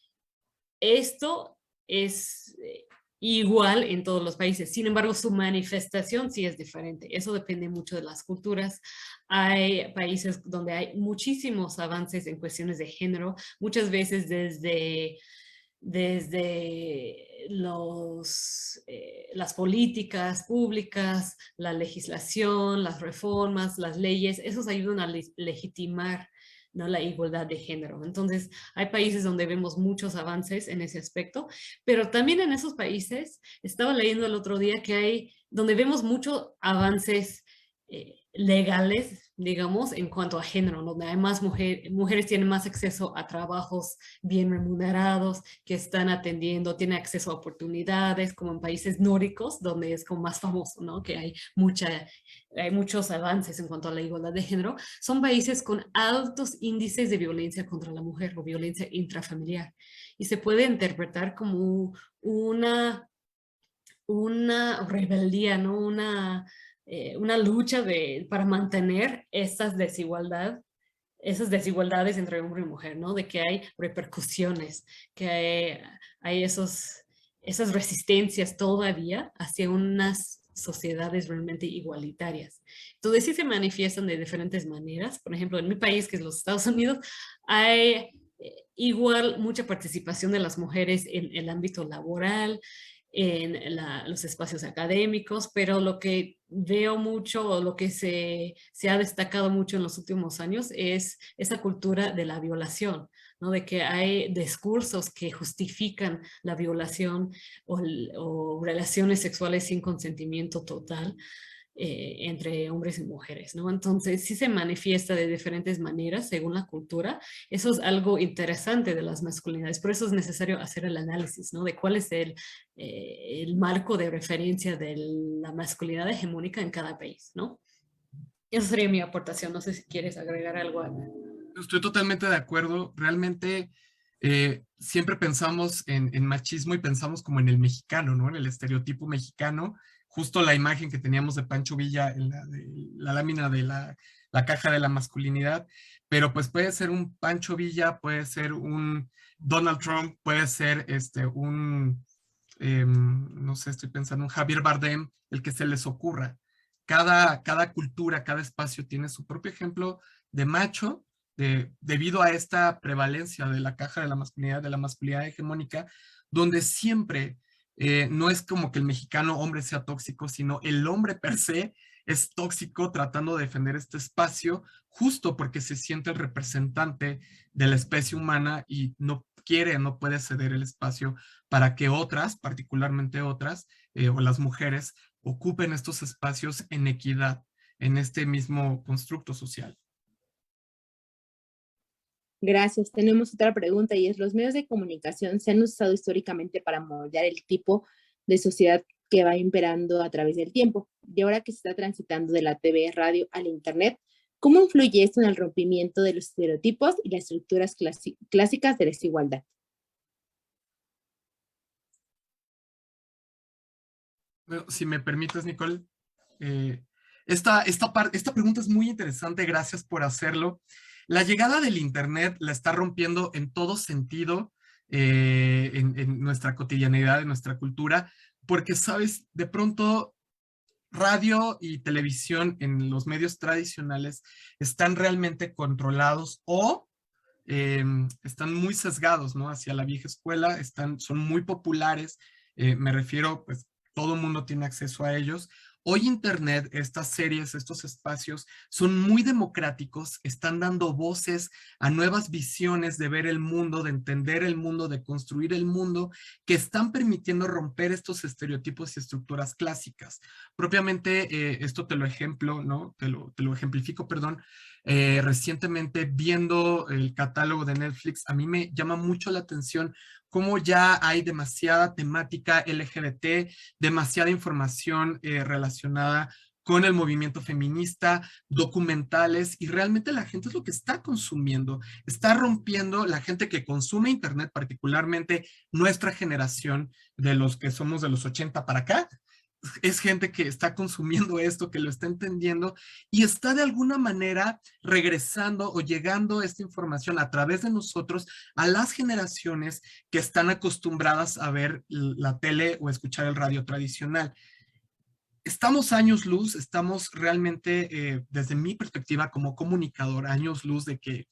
esto es igual en todos los países. Sin embargo, su manifestación sí es diferente. Eso depende mucho de las culturas. Hay países donde hay muchísimos avances en cuestiones de género, muchas veces desde las políticas públicas, la legislación, las reformas, las leyes, esos ayudan a legitimar, ¿no?, la igualdad de género. Entonces, hay países donde vemos muchos avances en ese aspecto, pero también en esos países, estaba leyendo el otro día que hay, donde vemos muchos avances legales, digamos, en cuanto a género, donde hay más mujeres tienen más acceso a trabajos bien remunerados, que están atendiendo, tienen acceso a oportunidades, como en países nórdicos, donde es como más famoso, ¿no? Que hay muchos avances en cuanto a la igualdad de género. Son países con altos índices de violencia contra la mujer o violencia intrafamiliar. Y se puede interpretar como una rebeldía, ¿no? Una lucha para mantener esas desigualdades entre hombre y mujer, ¿no? De que hay repercusiones, que hay esas resistencias todavía hacia unas sociedades realmente igualitarias. Entonces sí se manifiestan de diferentes maneras. Por ejemplo, en mi país, que es los Estados Unidos, hay igual mucha participación de las mujeres en el ámbito laboral, en los espacios académicos, pero lo que veo mucho o lo que se ha destacado mucho en los últimos años es esa cultura de la violación, ¿no? De que hay discursos que justifican la violación o relaciones sexuales sin consentimiento total. entre hombres y mujeres, ¿no? Entonces sí se manifiesta de diferentes maneras según la cultura. Eso es algo interesante de las masculinidades, por eso es necesario hacer el análisis, ¿no? De cuál es el marco de referencia de la masculinidad hegemónica en cada país, ¿no? Esa sería mi aportación, no sé si quieres agregar algo, Ana. Estoy totalmente de acuerdo. Realmente siempre pensamos en machismo y pensamos como en el mexicano, ¿no? En el estereotipo mexicano. Justo la imagen que teníamos de Pancho Villa en la lámina de la caja de la masculinidad. Pero pues puede ser un Pancho Villa, puede ser un Donald Trump, puede ser no sé, estoy pensando un Javier Bardem, el que se les ocurra. Cada cultura, cada espacio tiene su propio ejemplo de macho, debido a esta prevalencia de la caja de la masculinidad hegemónica, donde siempre no es como que el mexicano hombre sea tóxico, sino el hombre per se es tóxico tratando de defender este espacio, justo porque se siente el representante de la especie humana y no quiere, no puede ceder el espacio para que otras, particularmente otras, o las mujeres, ocupen estos espacios en equidad, en este mismo constructo social. Gracias. Tenemos otra pregunta y es, ¿los medios de comunicación se han usado históricamente para moldear el tipo de sociedad que va imperando a través del tiempo? Y ahora que se está transitando de la TV, radio al Internet, ¿cómo influye esto en el rompimiento de los estereotipos y las estructuras clásicas de desigualdad? Bueno, si me permites, Nicole, esta pregunta es muy interesante, gracias por hacerlo. La llegada del Internet la está rompiendo en todo sentido en nuestra cotidianidad, en nuestra cultura, porque, sabes, de pronto radio y televisión en los medios tradicionales están realmente controlados o están muy sesgados, ¿no? Hacia la vieja escuela, son muy populares, me refiero, pues, todo el mundo tiene acceso a ellos. Hoy Internet, estas series, estos espacios son muy democráticos, están dando voces a nuevas visiones de ver el mundo, de entender el mundo, de construir el mundo, que están permitiendo romper estos estereotipos y estructuras clásicas. Propiamente, esto te lo ejemplifico, perdón, recientemente viendo el catálogo de Netflix, a mí me llama mucho la atención cómo ya hay demasiada temática LGBT, demasiada información relacionada con el movimiento feminista, documentales, y realmente la gente es lo que está consumiendo, está rompiendo la gente que consume Internet, particularmente nuestra generación de los que somos de los 80 para acá, es gente que está consumiendo esto, que lo está entendiendo y está de alguna manera regresando o llegando esta información a través de nosotros a las generaciones que están acostumbradas a ver la tele o escuchar el radio tradicional. Estamos años luz, estamos realmente, desde mi perspectiva como comunicador, años luz de que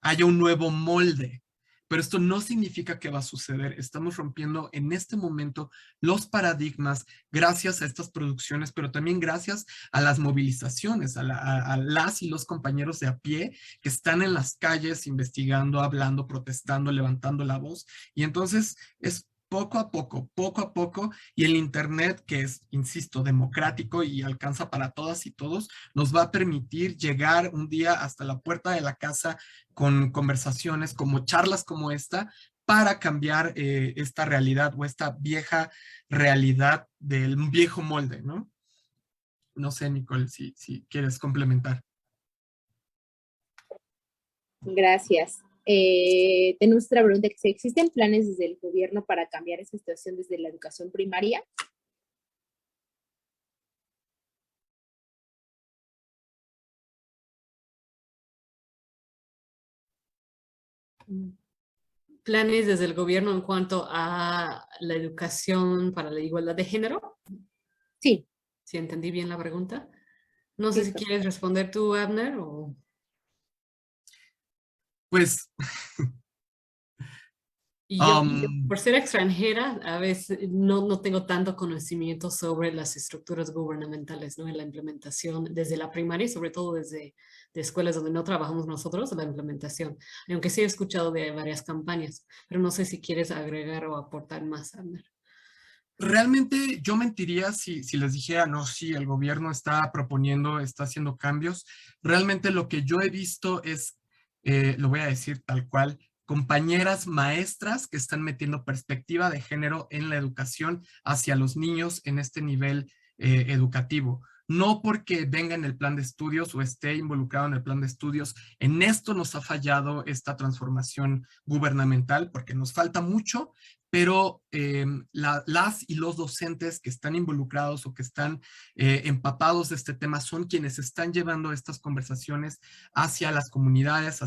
haya un nuevo molde. Pero esto no significa que va a suceder. Estamos rompiendo en este momento los paradigmas gracias a estas producciones, pero también gracias a las movilizaciones, a las y los compañeros de a pie que están en las calles investigando, hablando, protestando, levantando la voz. Y entonces es poco a poco, y el Internet, que es, insisto, democrático y alcanza para todas y todos, nos va a permitir llegar un día hasta la puerta de la casa con conversaciones, como charlas como esta, para cambiar esta realidad o esta vieja realidad del viejo molde, ¿no? No sé, Nicole, si quieres complementar. Gracias. Tenemos otra pregunta que si existen planes desde el gobierno para cambiar esa situación desde la educación primaria. ¿Planes desde el gobierno en cuanto a la educación para la igualdad de género? Sí. Si entendí bien la pregunta. No sé si Listo. quieres responder tú, Abner, o... Pues... Y yo, por ser extranjera, a veces no tengo tanto conocimiento sobre las estructuras gubernamentales, ¿no? En la implementación desde la primaria y sobre todo desde de escuelas donde no trabajamos nosotros, la implementación. Aunque sí he escuchado de varias campañas, pero no sé si quieres agregar o aportar más, Abner. Realmente yo mentiría si les dijera, no, sí, el gobierno está proponiendo, está haciendo cambios. Realmente lo que yo he visto es, lo voy a decir tal cual, compañeras maestras que están metiendo perspectiva de género en la educación hacia los niños en este nivel educativo. No porque venga en el plan de estudios o esté involucrado en el plan de estudios. En esto nos ha fallado esta transformación gubernamental porque nos falta mucho, pero las y los docentes que están involucrados o que están empapados de este tema son quienes están llevando estas conversaciones hacia las comunidades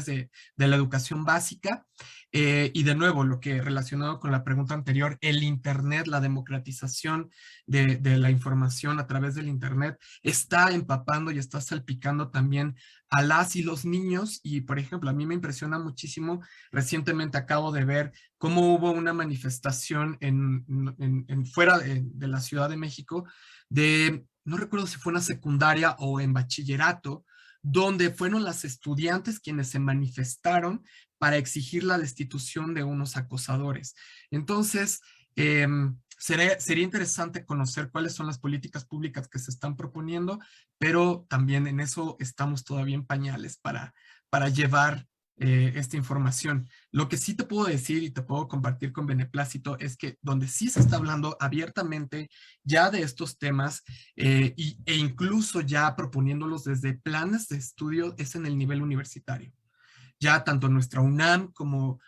de la educación básica. Y de nuevo, lo que relacionado con la pregunta anterior, el Internet, la democratización de la información a través del Internet está empapando y está salpicando también a las y los niños. Y por ejemplo, a mí me impresiona muchísimo, recientemente acabo de ver cómo hubo una manifestación fuera de la Ciudad de México no recuerdo si fue una secundaria o en bachillerato, donde fueron las estudiantes quienes se manifestaron para exigir la destitución de unos acosadores. Entonces, sería interesante conocer cuáles son las políticas públicas que se están proponiendo, pero también en eso estamos todavía en pañales para llevar esta información. Lo que sí te puedo decir y te puedo compartir con beneplácito es que donde sí se está hablando abiertamente ya de estos temas e incluso ya proponiéndolos desde planes de estudio es en el nivel universitario. Ya tanto nuestra UNAM como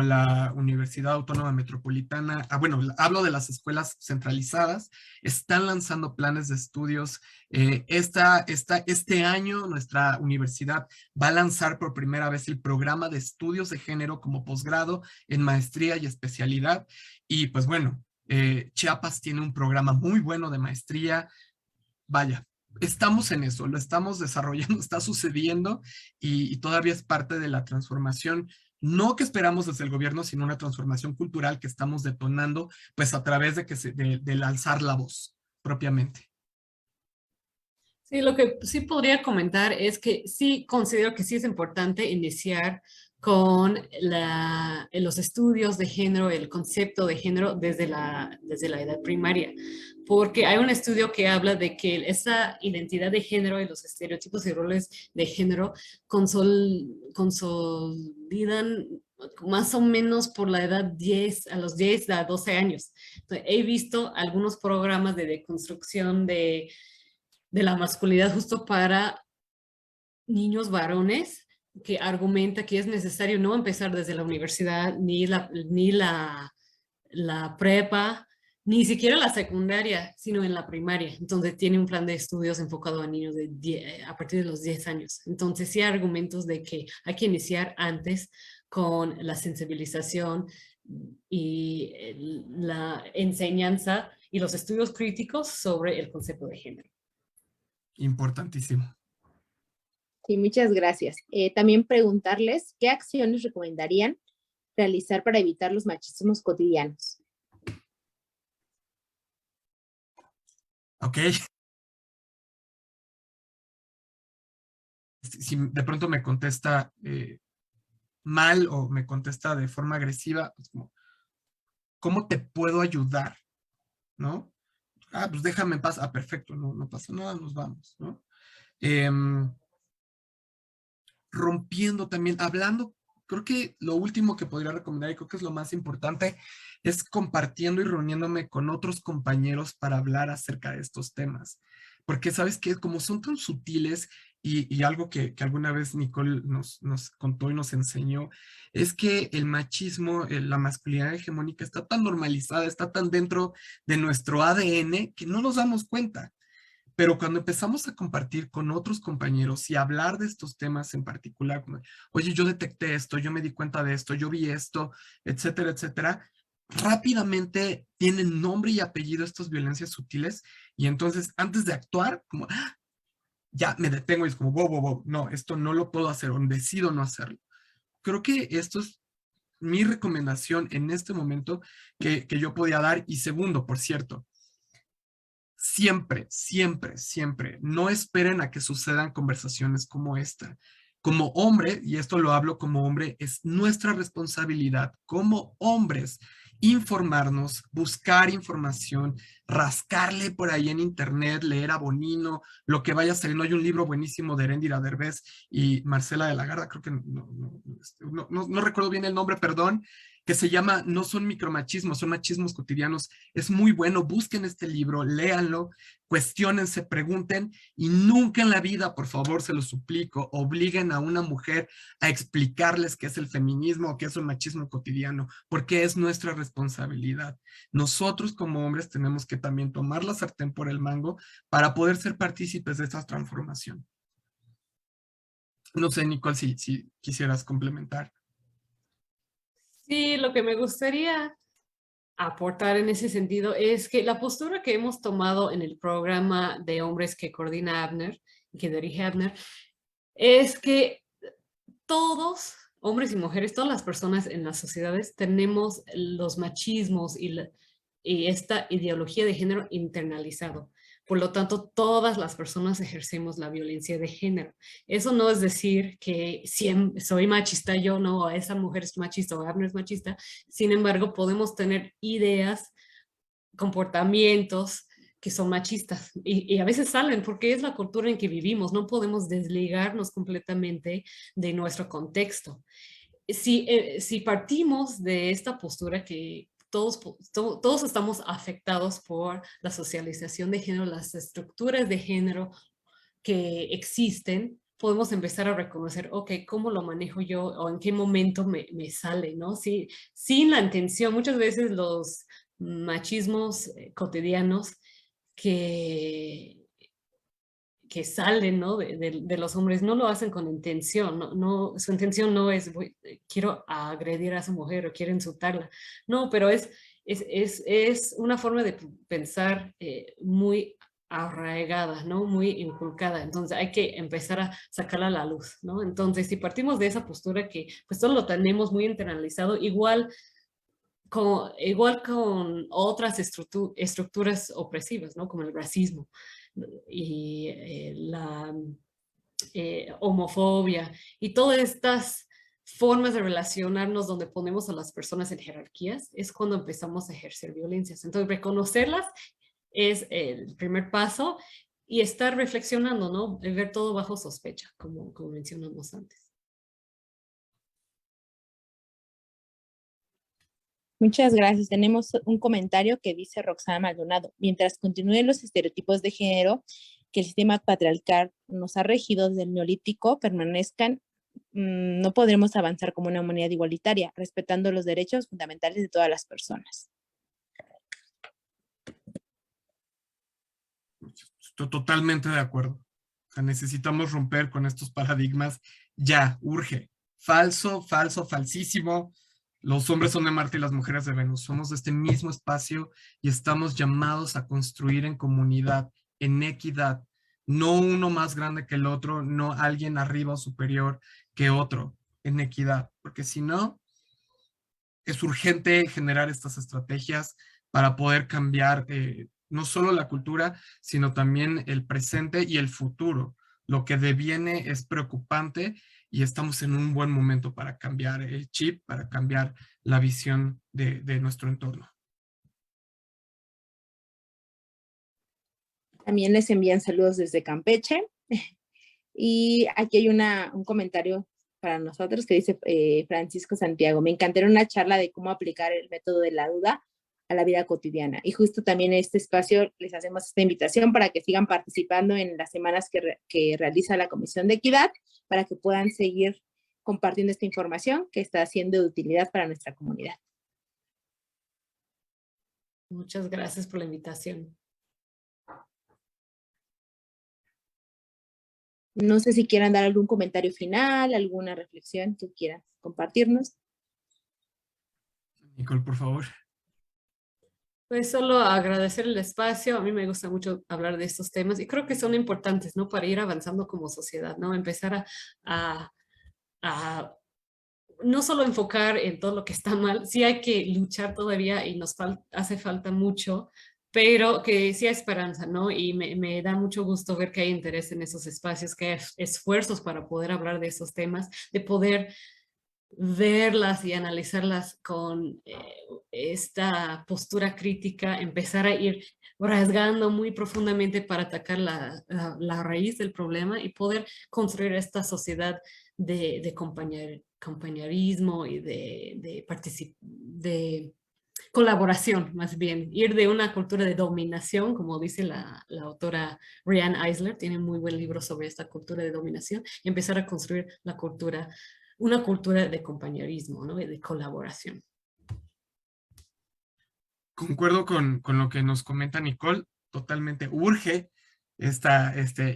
la Universidad Autónoma Metropolitana, bueno, hablo de las escuelas centralizadas, están lanzando planes de estudios. Este año nuestra universidad va a lanzar por primera vez el programa de estudios de género como posgrado en maestría y especialidad. Y pues bueno, Chiapas tiene un programa muy bueno de maestría. Vaya, estamos en eso, lo estamos desarrollando, está sucediendo y todavía es parte de la transformación, no que esperamos desde el gobierno, sino una transformación cultural que estamos detonando, pues a través del alzar la voz propiamente. Sí, lo que sí podría comentar es que sí considero que sí es importante iniciar con los estudios de género, el concepto de género desde la edad primaria, porque hay un estudio que habla de que esa identidad de género y los estereotipos y roles de género consolidan más o menos por la edad 10, a los 10 a 12 años. Entonces, he visto algunos programas de deconstrucción de la masculinidad justo para niños varones, que argumenta que es necesario no empezar desde la universidad, ni la prepa, ni siquiera la secundaria, sino en la primaria. Entonces tiene un plan de estudios enfocado a niños a partir de los 10 años. Entonces sí hay argumentos de que hay que iniciar antes con la sensibilización y la enseñanza y los estudios críticos sobre el concepto de género. Importantísimo. Sí, muchas gracias. También preguntarles qué acciones recomendarían realizar para evitar los machismos cotidianos. Ok. Si de pronto me contesta mal o me contesta de forma agresiva, pues como, ¿cómo te puedo ayudar? ¿No? Pues déjame en paz. Perfecto, no pasa nada, nos vamos, ¿no? Rompiendo también, hablando, creo que lo último que podría recomendar y creo que es lo más importante es compartiendo y reuniéndome con otros compañeros para hablar acerca de estos temas. Porque sabes que como son tan sutiles y algo que alguna vez Nicole nos contó y nos enseñó, es que el machismo, la masculinidad hegemónica está tan normalizada, está tan dentro de nuestro ADN que no nos damos cuenta. Pero cuando empezamos a compartir con otros compañeros y hablar de estos temas en particular, como, oye, yo detecté esto, yo me di cuenta de esto, yo vi esto, etcétera, etcétera, rápidamente tienen nombre y apellido estas violencias sutiles y entonces antes de actuar, como, ya me detengo y es como, wow, no, esto no lo puedo hacer o decido no hacerlo. Creo que esto es mi recomendación en este momento que yo podía dar. Y segundo, por cierto, siempre, no esperen a que sucedan conversaciones como esta. Como hombre, y esto lo hablo como hombre, es nuestra responsabilidad como hombres informarnos, buscar información, rascarle por ahí en internet, leer a Bonino, lo que vaya saliendo. Hay un libro buenísimo de Eréndira Derbez y Marcela de la Garza, creo que no recuerdo bien el nombre, perdón, que se llama No son micromachismos, son machismos cotidianos. Es muy bueno, busquen este libro, léanlo, cuestionense, pregunten y nunca en la vida, por favor, se lo suplico, obliguen a una mujer a explicarles qué es el feminismo o qué es un machismo cotidiano, porque es nuestra responsabilidad. Nosotros como hombres tenemos que también tomar la sartén por el mango para poder ser partícipes de esta transformación. No sé, Nicole, si quisieras complementar. Sí, lo que me gustaría aportar en ese sentido es que la postura que hemos tomado en el programa de hombres que coordina Abner, que dirige Abner, es que todos, hombres y mujeres, todas las personas en las sociedades tenemos los machismos y esta ideología de género internalizado. Por lo tanto, todas las personas ejercemos la violencia de género. Eso no es decir que si soy machista yo, no, o esa mujer es machista o Abner es machista. Sin embargo, podemos tener ideas, comportamientos que son machistas y a veces salen porque es la cultura en que vivimos. No podemos desligarnos completamente de nuestro contexto. Si partimos de esta postura que todos estamos afectados por la socialización de género, las estructuras de género que existen, podemos empezar a reconocer, ok, ¿cómo lo manejo yo o en qué momento me sale, ¿no? Sí, sin la intención, muchas veces los machismos cotidianos que, que salen, ¿no? de los hombres no lo hacen con intención, su intención no es quiero agredir a esa mujer o quiero insultarla, no, pero es una forma de pensar muy arraigada, ¿no? Muy inculcada. Entonces hay que empezar a sacarla a la luz, ¿no? Entonces, si partimos de esa postura que pues todo lo tenemos muy internalizado, igual con otras estructuras opresivas, ¿no? Como el racismo y la homofobia y todas estas formas de relacionarnos donde ponemos a las personas en jerarquías, es cuando empezamos a ejercer violencias. Entonces, reconocerlas es el primer paso y estar reflexionando, ¿no? Ver todo bajo sospecha, como mencionamos antes. Muchas gracias. Tenemos un comentario que dice Roxana Maldonado. Mientras continúen los estereotipos de género que el sistema patriarcal nos ha regido desde el neolítico permanezcan, no podremos avanzar como una humanidad igualitaria, respetando los derechos fundamentales de todas las personas. Estoy totalmente de acuerdo. O sea, necesitamos romper con estos paradigmas. Ya, urge. Falso, falso, falsísimo. Los hombres son de Marte y las mujeres de Venus. Somos de este mismo espacio y estamos llamados a construir en comunidad, en equidad. No uno más grande que el otro, no alguien arriba o superior que otro, en equidad. Porque si no, es urgente generar estas estrategias para poder cambiar no solo la cultura, sino también el presente y el futuro. Lo que deviene es preocupante y estamos en un buen momento para cambiar el chip, para cambiar la visión de nuestro entorno. También les envían saludos desde Campeche. Y aquí hay un comentario para nosotros que dice Francisco Santiago. Me encantaría una charla de cómo aplicar el método de la duda a la vida cotidiana. Y justo también en este espacio les hacemos esta invitación para que sigan participando en las semanas que realiza la Comisión de Equidad, para que puedan seguir compartiendo esta información que está siendo de utilidad para nuestra comunidad. Muchas gracias por la invitación. No sé si quieran dar algún comentario final, alguna reflexión que quieran compartirnos. Nicole, por favor. Pues solo agradecer el espacio. A mí me gusta mucho hablar de estos temas y creo que son importantes, ¿no? Para ir avanzando como sociedad, ¿no? Empezar a no solo enfocar en todo lo que está mal, sí hay que luchar todavía y nos hace falta mucho, pero que sí hay esperanza, ¿no? Y me da mucho gusto ver que hay interés en esos espacios, que hay esfuerzos para poder hablar de esos temas, de poder verlas y analizarlas con esta postura crítica, empezar a ir rasgando muy profundamente para atacar la raíz del problema y poder construir esta sociedad de compañerismo y de colaboración, más bien. Ir de una cultura de dominación, como dice la autora Riane Eisler, tiene un muy buen libro sobre esta cultura de dominación, y empezar a construir una cultura de compañerismo, ¿no? Y de colaboración. Concuerdo con lo que nos comenta Nicole, totalmente urge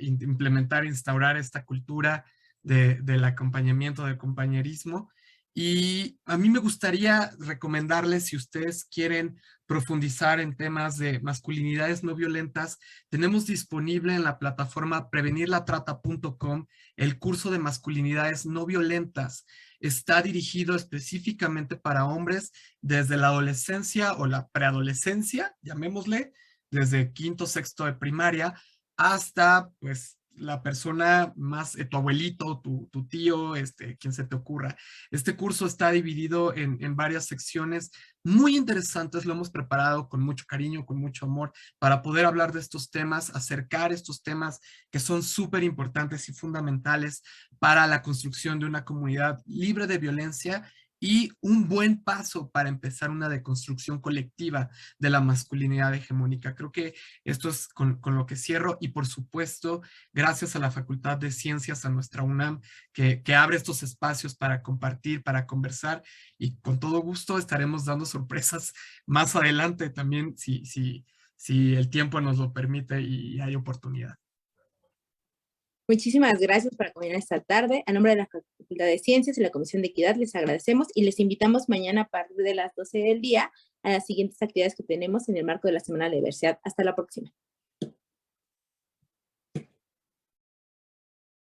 implementar, instaurar esta cultura del acompañamiento, del compañerismo. Y a mí me gustaría recomendarles, si ustedes quieren profundizar en temas de masculinidades no violentas, tenemos disponible en la plataforma prevenirlatrata.com el curso de masculinidades no violentas. Está dirigido específicamente para hombres desde la adolescencia o la preadolescencia, llamémosle, desde quinto, sexto de primaria, hasta pues la persona más, tu abuelito, tu tío, quien se te ocurra. Este curso está dividido en varias secciones muy interesantes, lo hemos preparado con mucho cariño, con mucho amor, para poder hablar de estos temas, acercar estos temas que son súper importantes y fundamentales para la construcción de una comunidad libre de violencia y un buen paso para empezar una deconstrucción colectiva de la masculinidad hegemónica. Creo que esto es con lo que cierro, y por supuesto, gracias a la Facultad de Ciencias, a nuestra UNAM, que abre estos espacios para compartir, para conversar, y con todo gusto estaremos dando sorpresas más adelante también, si el tiempo nos lo permite y hay oportunidad. Muchísimas gracias por acompañar esta tarde. A nombre de la Facultad de Ciencias y la Comisión de Equidad les agradecemos y les invitamos mañana a partir de las 12 del día a las siguientes actividades que tenemos en el marco de la Semana de la Diversidad. Hasta la próxima.